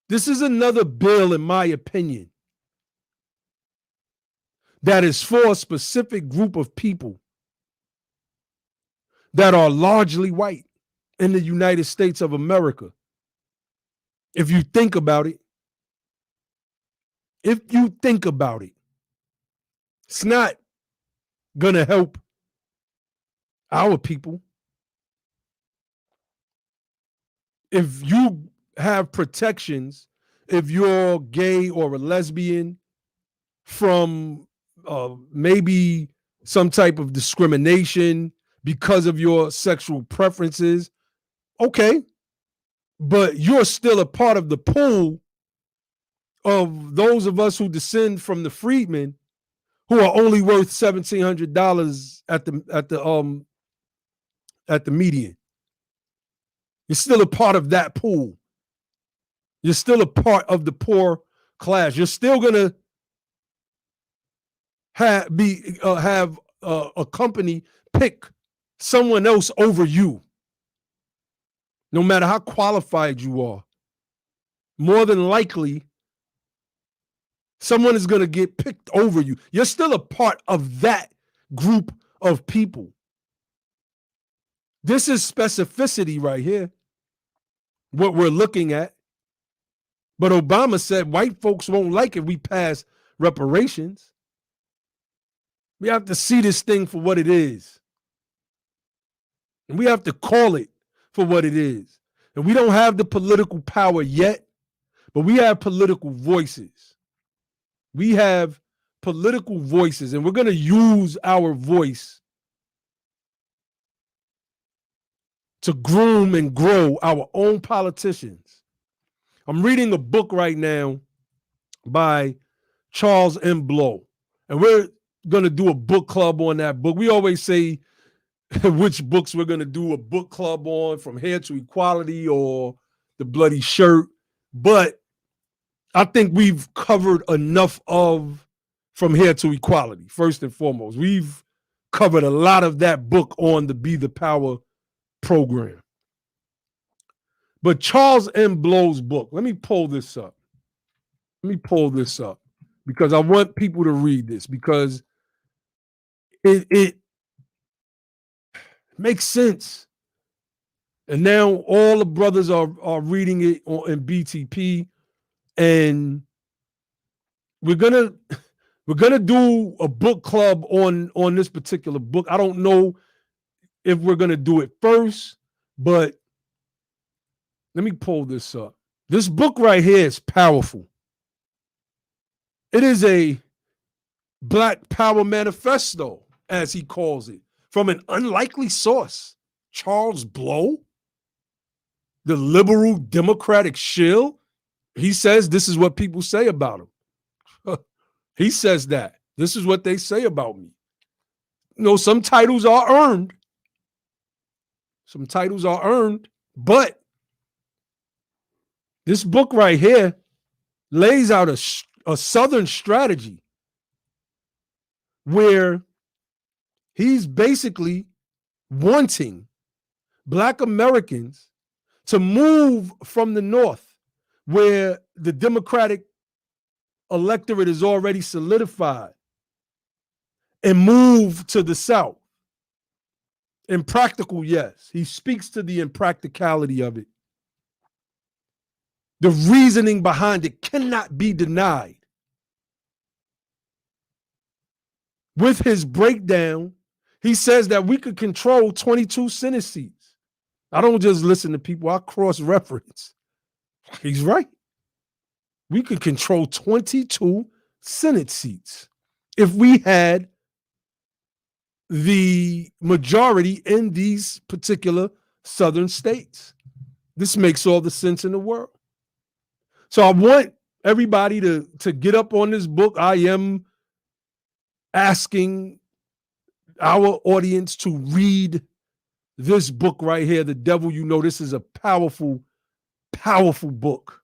this is another bill, in my opinion, that is for a specific group of people that are largely white in the United States of America. If you think about it, it's not going to help our people. If you have protections, if you're gay or a lesbian, from maybe some type of discrimination because of your sexual preferences, okay, but you're still a part of the pool of those of us who descend from the freedmen, who are only worth $1,700 at the median. You're still a part of that pool. You're still a part of the poor class. You're still gonna have a company pick someone else over you, no matter how qualified you are. More than likely, someone is going to get picked over you. You're still a part of that group of people. This is specificity right here, what we're looking at. But Obama said white folks won't like it if we pass reparations. We have to see this thing for what it is. And we have to call it for what it is. And we don't have the political power yet, but we have political voices. We have political voices, and we're going to use our voice to groom and grow our own politicians. I'm reading a book right now by Charles M. Blow, and we're going to do a book club on that book. We always say which books we're going to do a book club on, From Here to Equality or The Bloody Shirt, but I think we've covered enough of From Here to Equality, first and foremost. We've covered a lot of that book on the Be the Power program. But Charles M. Blow's book, let me pull this up. Because I want people to read this, because it makes sense. And now all the brothers are reading it in BTP, and we're gonna do a book club on this particular book. I don't know if we're gonna do it first, but let me pull this up. This book right here is powerful. It is a Black Power manifesto, as he calls it, from an unlikely source. Charles Blow, the liberal Democratic shill, he says this is what people say about him. He says that. This is what they say about me. You know, some titles are earned. But this book right here lays out a Southern strategy where he's basically wanting Black Americans to move from the North, where the Democratic electorate is already solidified, and move to the South. Impractical, yes. He speaks to the impracticality of it. The reasoning behind it cannot be denied. With his breakdown, he says that we could control 22 Senate seats. I don't just listen to people, I cross-reference. He's right. We could control 22 Senate seats if we had the majority in these particular Southern states. This makes all the sense in the world. So I want everybody to get up on this book. I am asking our audience to read this book right here, The Devil You Know. This is a powerful, powerful book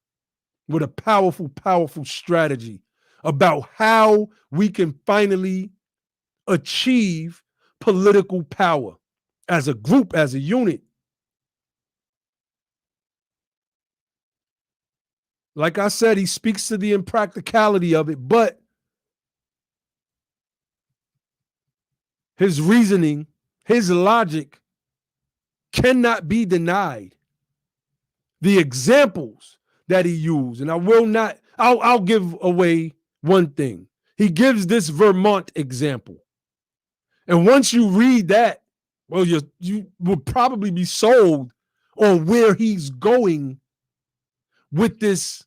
with a powerful, powerful strategy about how we can finally achieve political power as a group, as a unit. Like I said, he speaks to the impracticality of it, but his reasoning, his logic cannot be denied. The examples that he used, and I will not, I'll give away one thing. He gives this Vermont example. And once you read that, well, you will probably be sold on where he's going with this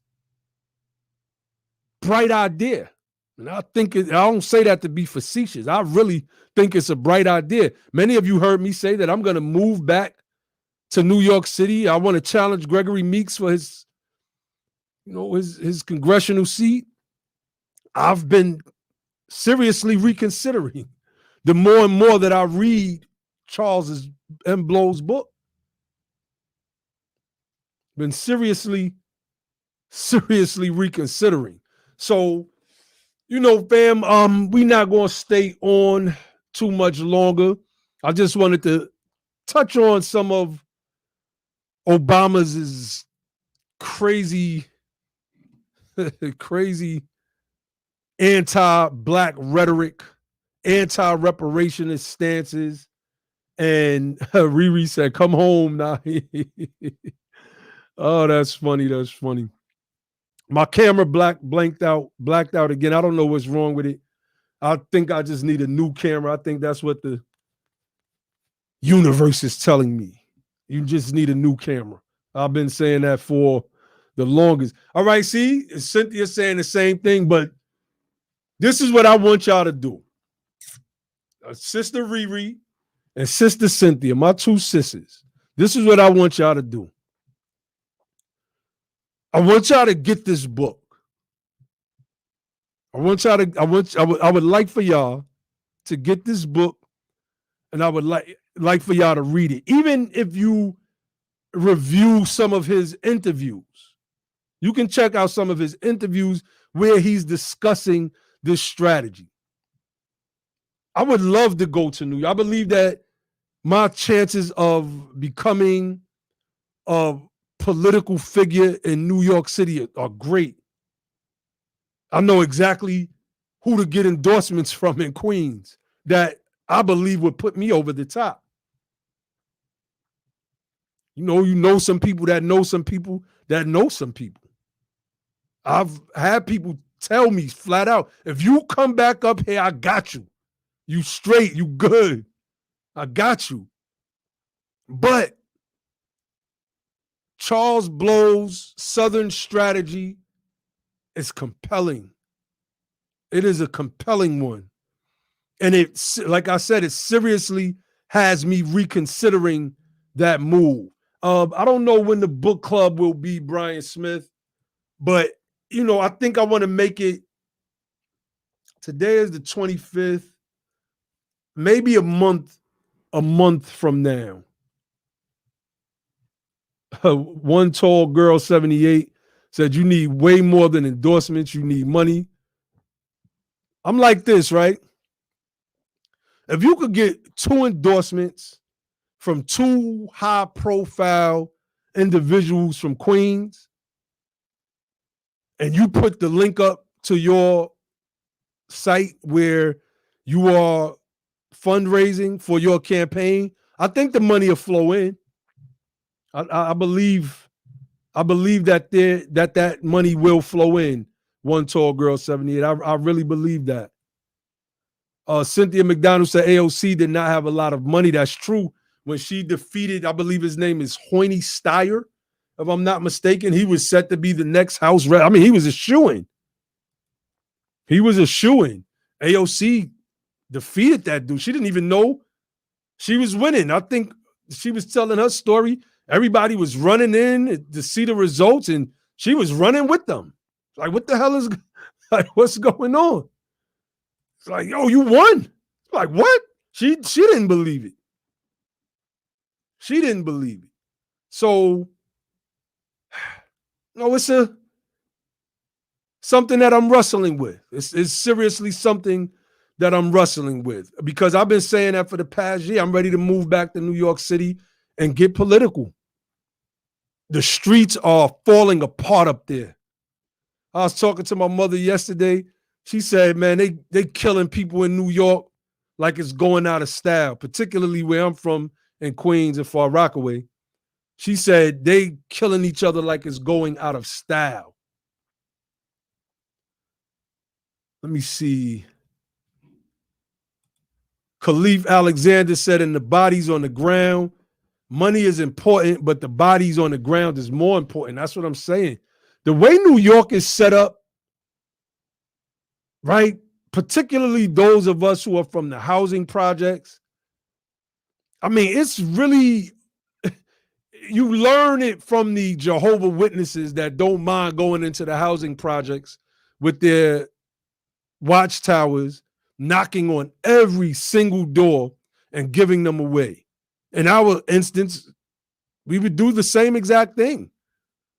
bright idea. And I don't say that to be facetious. I really think it's a bright idea. Many of you heard me say that I'm going to move back to New York City. I want to challenge Gregory Meeks for his congressional seat. I've been seriously reconsidering the more and more that I read Charles M. Blow's book. Been seriously seriously reconsidering. So, you know, fam, we not gonna stay on too much longer. I just wanted to touch on some of Obama's crazy, crazy anti-black rhetoric, anti-reparationist stances. And Riri said, "Come home now." Oh, that's funny. That's funny. My camera blacked out again. I don't know what's wrong with it. I think I just need a new camera. I think that's what the universe is telling me. You just need a new camera. I've been saying that for the longest. All right, see, Cynthia saying the same thing, but this is what I want y'all to do. Sister Riri and Sister Cynthia, my two sisters, this is what I want y'all to do. I want y'all to get this book. I would like for y'all to get this book, and I would like for y'all to read it. Even if you review some of his interviews, you can check out some of his interviews where he's discussing this strategy. I would love to go to New York. I believe that my chances of becoming a political figure in New York City are great. I know exactly who to get endorsements from in Queens that I believe would put me over the top. You know some people that know some people that know some people. I've had people tell me flat out, if you come back up here, I got you. You straight, you good. I got you. But Charles Blow's Southern strategy is compelling. It is a compelling one. And it's, like I said, it seriously has me reconsidering that move. I don't know when the book club will be, Brian Smith, but, you know, I think I want to make it, today is the 25th, maybe a month from now. One tall girl, 78, said you need way more than endorsements. You need money. I'm like this, right? If you could get 2 endorsements from 2 high-profile individuals from Queens, and you put the link up to your site where you are fundraising for your campaign, I think the money will flow in. I believe that money will flow in. One tall girl, 78. I really believe that. Cynthia McDonald said AOC did not have a lot of money. That's true. When she defeated, I believe his name is Hoyne Steyer, if I'm not mistaken, he was set to be the next House rep. I mean, he was a shoo-in. He was a shoo-in. AOC defeated that dude. She didn't even know she was winning. I think she was telling her story. Everybody was running in to see the results, and she was running with them. Like, what the hell is, like, what's going on? It's like, yo, you won. Like, what? She didn't believe it. She didn't believe it. So, no, it's something that I'm wrestling with. It's seriously something that I'm wrestling with, because I've been saying that for the past year. I'm ready to move back to New York City and get political. The streets are falling apart up there. I was talking to my mother yesterday. She said, man, they killing people in New York like it's going out of style, particularly where I'm from in Queens and Far Rockaway. She said they killing each other like it's going out of style. Let me see. Khalif Alexander said, in the bodies on the ground, money is important, but the bodies on the ground is more important. That's what I'm saying. The way New York is set up, right? Particularly those of us who are from the housing projects. I mean, it's really, you learn it from the Jehovah's Witnesses that don't mind going into the housing projects with their watchtowers, knocking on every single door and giving them away. In our instance, we would do the same exact thing.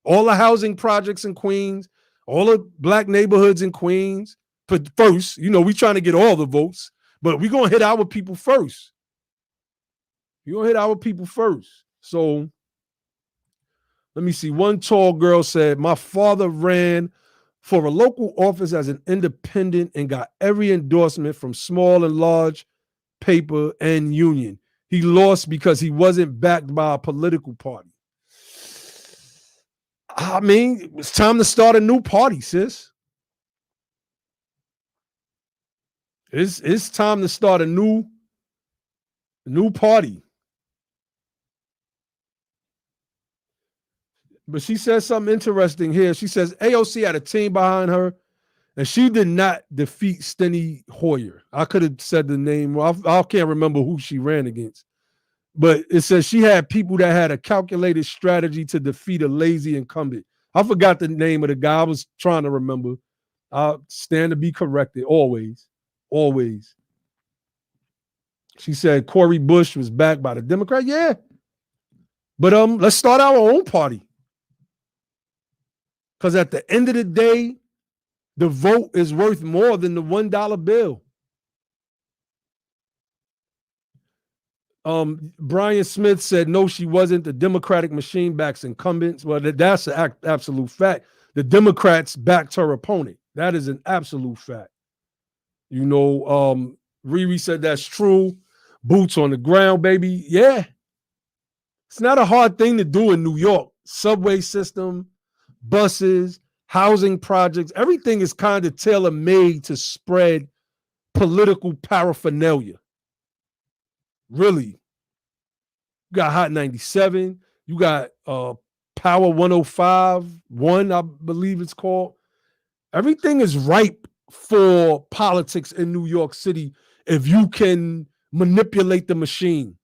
all the housing projects in Queens, all the black neighborhoods in Queens. But first, we trying to get all the votes, but we're going to hit our people first. We're going to hit our people first. So let me see. One tall girl said, my father ran for a local office as an independent and got every endorsement from small and large paper and union. He lost because he wasn't backed by a political party. I mean, it's time to start a new party, sis. It's time to start a new party. But she says something interesting here. She says AOC had a team behind her, and she did not defeat Steny Hoyer. I could have said the name. I can't remember who she ran against. But it says she had people that had a calculated strategy to defeat a lazy incumbent. I forgot the name of the guy. I was trying to remember. I stand to be corrected always. Always. She said Cori Bush was backed by the Democrat. Yeah. But let's start our own party. Because at the end of the day, the vote is worth more than the $1 bill. Brian Smith said, no, she wasn't. The Democratic machine backs incumbents. Well, that's an absolute fact. The Democrats backed her opponent. That is an absolute fact. Riri said that's true. Boots on the ground, baby. Yeah. It's not a hard thing to do in New York. Subway system, buses, housing projects, everything is kind of tailor-made to spread political paraphernalia. Really. You got Hot 97. You got Power 105.1, I believe it's called. Everything is ripe for politics in New York City if you can manipulate the machine.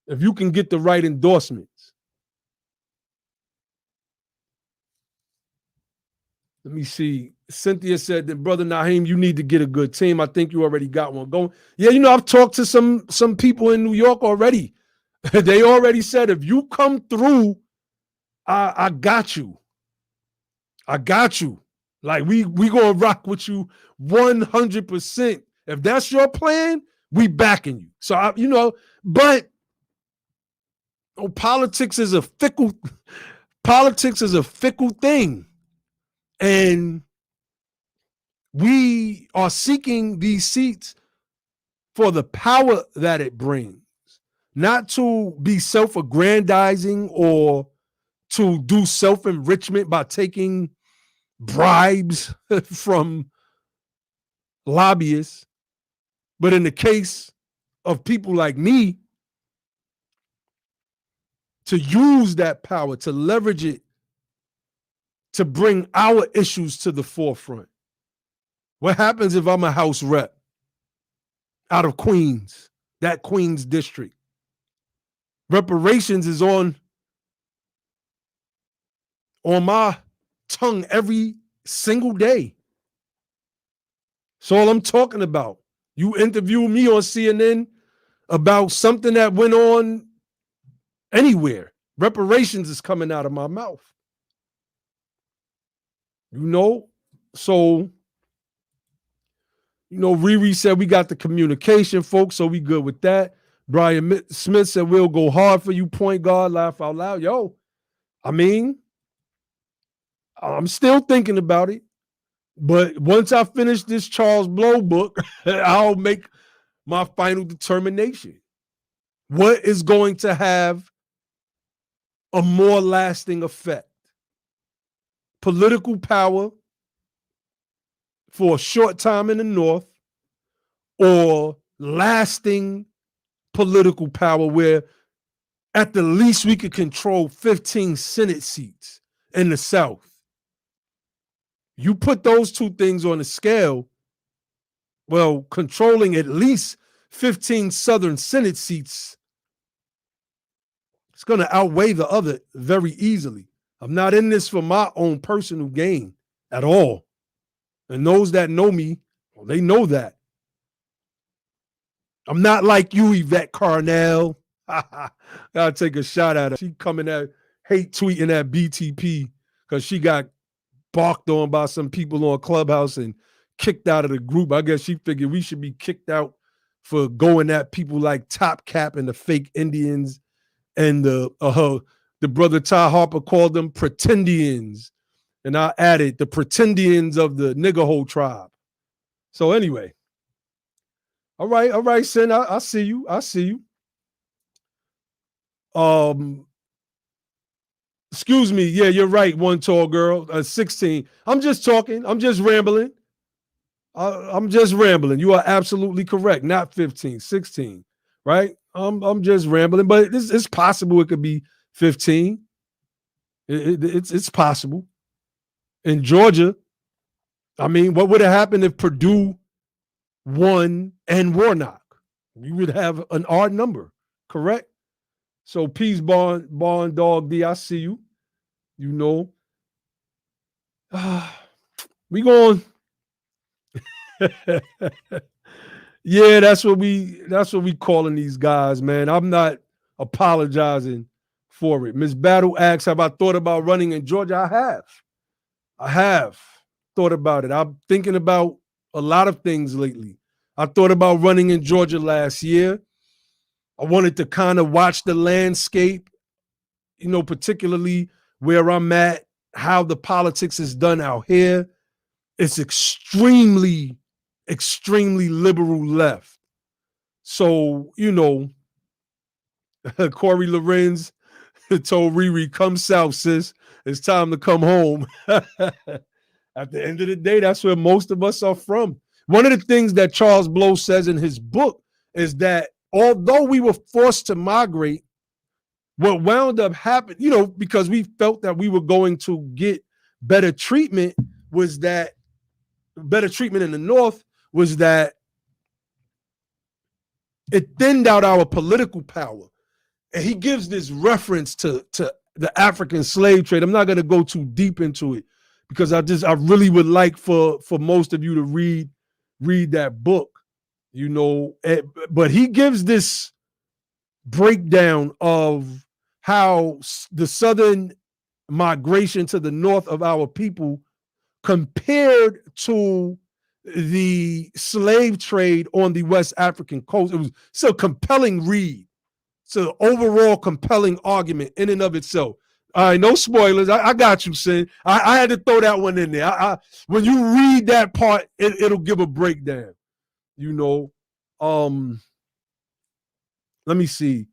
If you can get the right endorsements. Let me see. Cynthia said that, Brother Naheem, you need to get a good team. I think you already got one going. Yeah, I've talked to some people in New York already. They already said, if you come through, I got you. I got you. Like, we gonna rock with you 100%. If that's your plan, we backing you. So, but politics is a fickle thing. And we are seeking these seats for the power that it brings, not to be self-aggrandizing or to do self-enrichment by taking bribes from lobbyists. But in the case of people like me, to use that power, to leverage it, to bring our issues to the forefront. What happens if I'm a House rep out of Queens, that Queens district? Reparations is on my tongue every single day. That's all I'm talking about. You interview me on CNN about something that went on anywhere. Reparations is coming out of my mouth. So, Riri said we got the communication, folks, so we good with that. Brian Smith said we'll go hard for you, point guard, laugh out loud. Yo, I mean, I'm still thinking about it. But once I finish this Charles Blow book, I'll make my final determination. What is going to have a more lasting effect? Political power for a short time in the North, or lasting political power where at the least we could control 15 Senate seats in the South. You put those two things on a scale, well, controlling at least 15 Southern Senate seats, it's going to outweigh the other very easily. I'm not in this for my own personal gain at all. And those that know me, well, they know that. I'm not like you, Yvette Carnell. Gotta take a shot at her. She coming at hate tweeting at BTP because she got barked on by some people on Clubhouse and kicked out of the group. I guess she figured we should be kicked out for going at people like Top Cap and the fake Indians, and the brother Ty Harper called them pretendians, and I added the pretendians of the nigger hole tribe. So anyway, all right, Sin, I see you. Excuse me. Yeah, you're right. One tall girl, 16. I'm just talking. I'm just rambling. I'm just rambling. You are absolutely correct. Not 15, 16, right? I'm just rambling, but it's possible it could be 15. It's possible. In Georgia, I mean, what would have happened if Purdue won and Warnock? You would have an odd number, correct? So peace, Barn Dog D, I see you. You know. We going. Yeah, that's what we calling these guys, man. I'm not apologizing for it. Miss Battle asks, have I thought about running in Georgia? I have thought about it. I'm thinking about a lot of things lately. I thought about running in Georgia last year. I wanted to kind of watch the landscape, you know, particularly where I'm at, how the politics is done out here. It's extremely, extremely liberal left. So, you know, Corey Lorenz told Riri, come south, sis. It's time to come home. At the end of the day, that's where most of us are from. One of the things that Charles Blow says in his book is that although we were forced to migrate, what wound up happening, you know, because we felt that we were going to get better treatment, was that better treatment in the North was that it thinned out our political power. And he gives this reference to the African slave trade. I'm not going to go too deep into it because I really would like for most of you to read that book, you know. But he gives this breakdown of how the southern migration to the north of our people compared to the slave trade on the West African coast. It was so compelling read. It's an overall compelling argument in and of itself. All right, no spoilers. I got you, Sin. I had to throw that one in there. When you read that part, it'll give a breakdown. You know, let me see.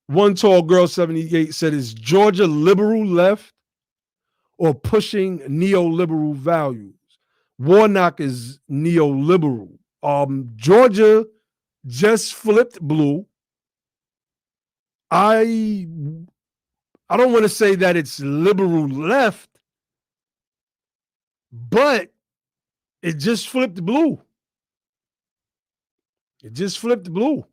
One tall girl, 78, said, is Georgia liberal left or pushing neoliberal values? Warnock is neoliberal. Georgia just flipped blue. I don't want to say that it's liberal left, but it just flipped blue. It just flipped blue.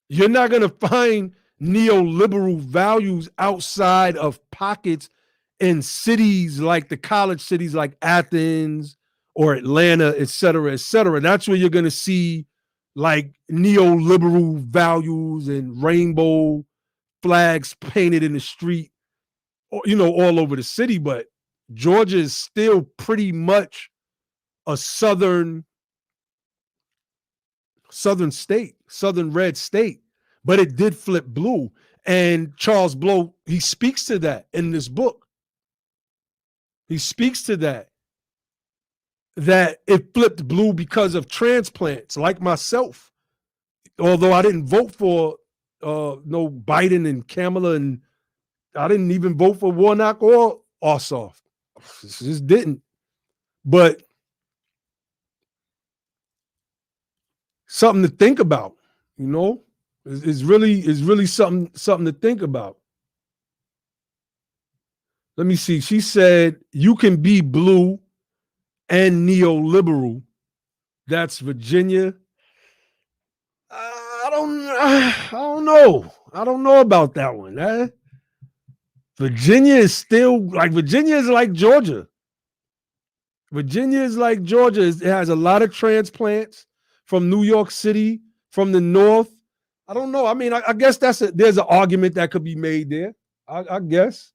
You're not going to find neoliberal values outside of pockets in cities like the college cities like Athens or Atlanta, et cetera, et cetera. That's where you're going to see like neoliberal values and rainbow flags painted in the street, you know, all over the city. But Georgia is still pretty much a southern state, southern red state, but it did flip blue. And Charles Blow, he speaks to that in this book. He speaks to that it flipped blue because of transplants like myself. Although I didn't vote for no Biden and Kamala, and I didn't even vote for Warnock or Ossoff. Just didn't. But something to think about, you know. It's really something to think about. Let me see. She said you can be blue and neoliberal. That's Virginia. I don't know. I don't know about that one. Virginia is still like Georgia. Virginia is like Georgia. It has a lot of transplants from New York City, from the north. I don't know. I mean, I guess there's an argument that could be made there. I guess.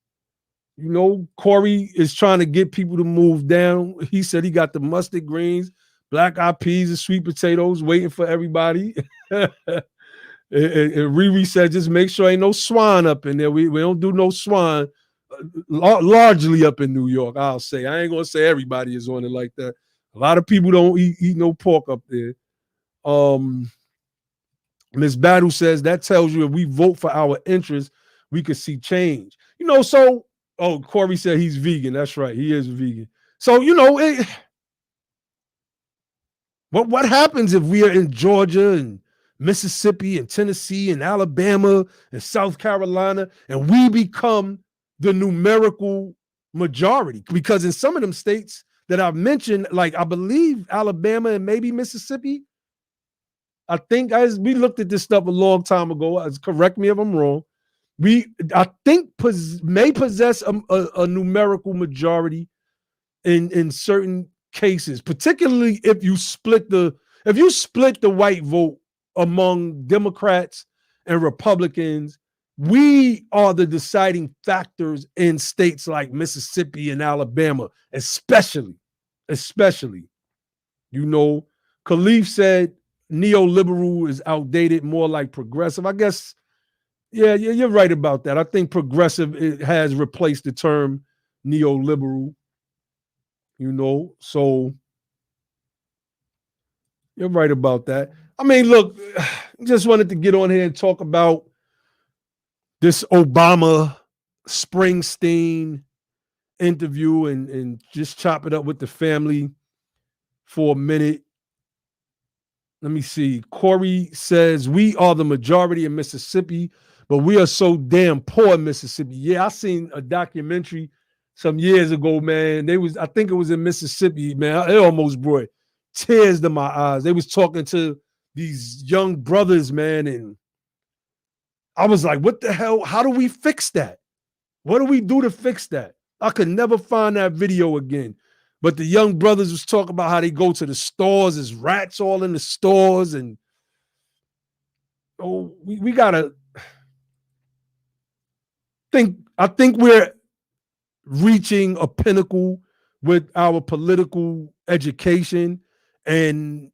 You know, Corey is trying to get people to move down. He said he got the mustard greens, black eyed peas, and sweet potatoes waiting for everybody. and Riri said, just make sure ain't no swine up in there. We don't do no swine, largely up in New York, I'll say. I ain't going to say everybody is on it like that. A lot of people don't eat no pork up there. Ms. Battle says, that tells you if we vote for our interests, we could see change. You know, so, oh, Corey said he's vegan. That's right. He is vegan. So, you know, what happens if we are in Georgia and Mississippi and Tennessee and Alabama and South Carolina and we become the numerical majority? Because in some of them states that I've mentioned, like I believe Alabama and maybe Mississippi, I think we looked at this stuff a long time ago. Correct me if I'm wrong. I think may possess a numerical majority in certain cases, particularly if you split the white vote among Democrats and Republicans. We are the deciding factors in states like Mississippi and Alabama, especially. You know, Khalif said neoliberal is outdated, more like progressive. I guess, yeah, you're right about that. I think progressive has replaced the term neoliberal, you know, so you're right about that. I mean, look, just wanted to get on here and talk about this Obama Springsteen interview and just chop it up with the family for a minute. Let me see. Corey says, we are the majority in Mississippi, but we are so damn poor in Mississippi. Yeah, I seen a documentary some years ago, man. I think it was in Mississippi, man. It almost brought tears to my eyes. They was talking to these young brothers, man, and I was like, what the hell? How do we fix that? What do we do to fix that? I could never find that video again. But the young brothers was talking about how they go to the stores, there's rats all in the stores, and we gotta think. I think we're reaching a pinnacle with our political education, and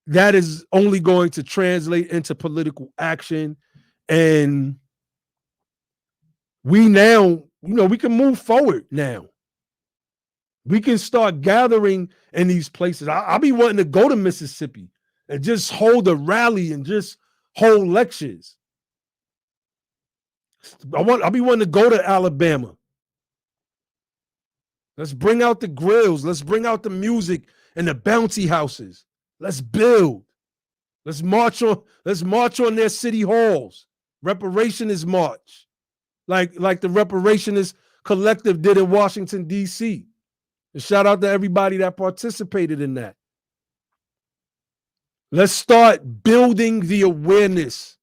that is only going to translate into political action. And we now, you know, we can move forward now. We can start gathering in these places. I'll be wanting to go to Mississippi and just hold a rally and just hold lectures. I'll be wanting to go to Alabama. Let's bring out the grills. Let's bring out the music and the bouncy houses. Let's build. Let's march on their city halls. Reparationist march. Like the Reparationist Collective did in Washington, D.C. And shout out to everybody that participated in that. Let's start building the awareness.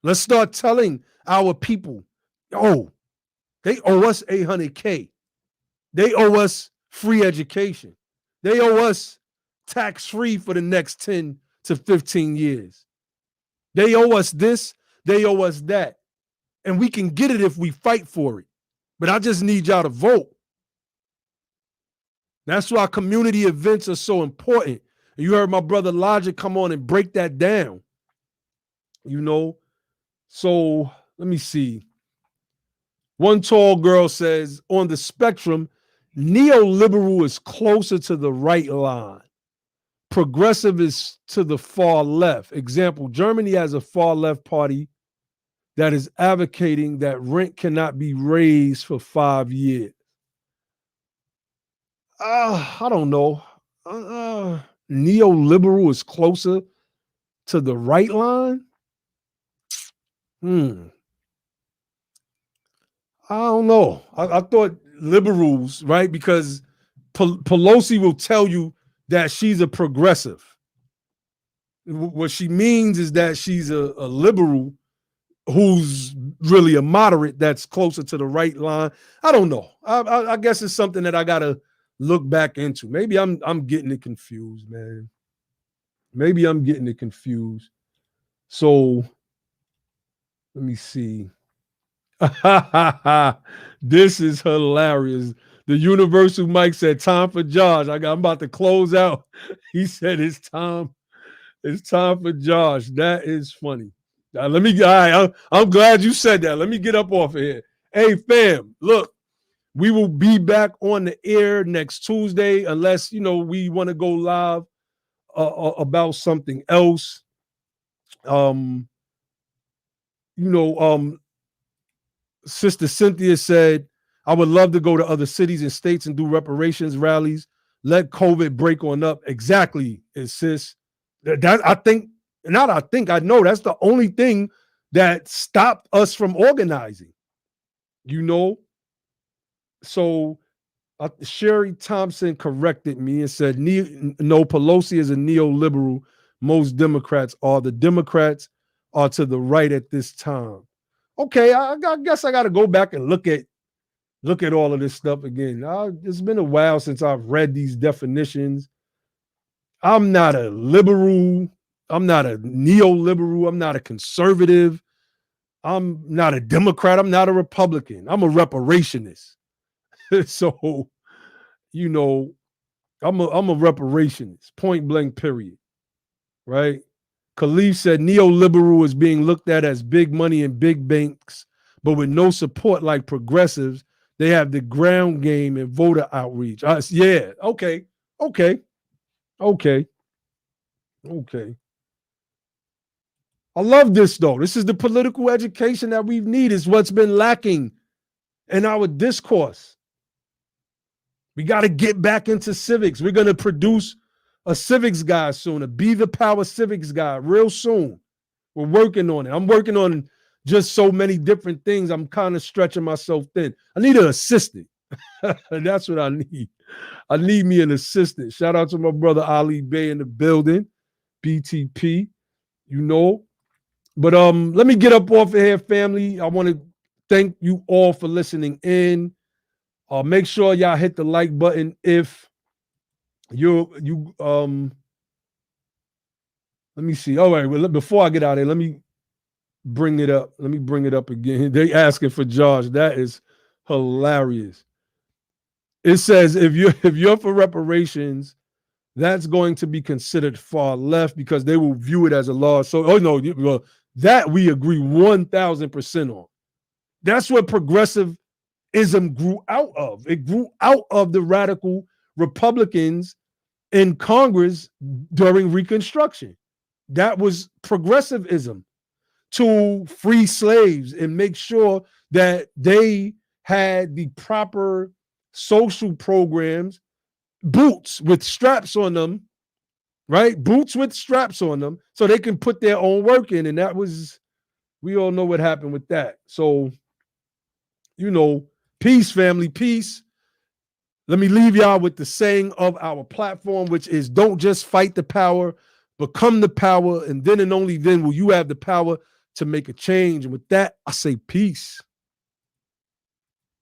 Let's start telling our people, oh, they owe us $800K. They owe us free education. They owe us tax-free for the next 10 to 15 years. They owe us this. They owe us that. And we can get it if we fight for it. But I just need y'all to vote. That's why community events are so important. You heard my brother Logic come on and break that down. You know, so let me see. One tall girl says, on the spectrum, neoliberal is closer to the right line. Progressive is to the far left. Example, Germany has a far left party that is advocating that rent cannot be raised for 5 years. I don't know. Neoliberal is closer to the right line? I don't know. I thought liberals, right? Because Pelosi will tell you that she's a progressive. What she means is that she's a liberal who's really a moderate that's closer to the right line. I don't know. I guess it's something that I got to look back into. Maybe I'm getting it confused, man. Maybe I'm getting it confused. So let me see. This is hilarious. The Universal Mike said, time for Josh. I'm about to close out. He said, it's time. It's time for Josh. That is funny. Now, let me, all right, I'm glad you said that. Let me get up off of here. Hey, fam, look, we will be back on the air next Tuesday, unless, we want to go live about something else. Sister Cynthia said, I would love to go to other cities and states and do reparations rallies. Let COVID break on up. Exactly, sis. I know that's the only thing that stopped us from organizing. So Sherry Thompson corrected me and said, no, Pelosi is a neoliberal. Most Democrats are. The Democrats are to the right at this time. Okay, I guess I got to go back and look at all of this stuff again. It's been a while since I've read these definitions. I'm not a liberal. I'm not a neoliberal. I'm not a conservative. I'm not a Democrat. I'm not a Republican. I'm a reparationist. So, I'm a reparationist, point blank, period. Right? Khalif said neoliberal is being looked at as big money and big banks, but with no support like progressives. They have the ground game and voter outreach. Yeah, okay. I love this, though. This is the political education that we need. Is what's been lacking in our discourse. We got to get back into civics. We're going to produce a civics guide soon, a Be the Power civics guide real soon. We're working on it. I'm working on just so many different things. I'm kind of stretching myself thin. I need an assistant. That's what I need. I need me an assistant. Shout out to my brother Ali Bey in the building, BTP, But let me get up off of here, family. I want to thank you all for listening in. Make sure y'all hit the like button if let me see. All right, well, before I get out of here, let me bring it up. Let me bring it up again. They asking for Josh. That is hilarious. It says if you're for reparations, that's going to be considered far left because they will view it as a loss. So, well, that we agree 1,000% on. That's what progressivism grew out of. It grew out of the radical Republicans in Congress during Reconstruction. That was progressivism, to free slaves and make sure that they had the proper social programs, boots with straps on them, right? Boots with straps on them so they can put their own work in. And that was, we all know what happened with that. So, peace, family, peace. Let me leave y'all with the saying of our platform, which is don't just fight the power, become the power. And then and only then will you have the power to make a change. And with that, I say peace.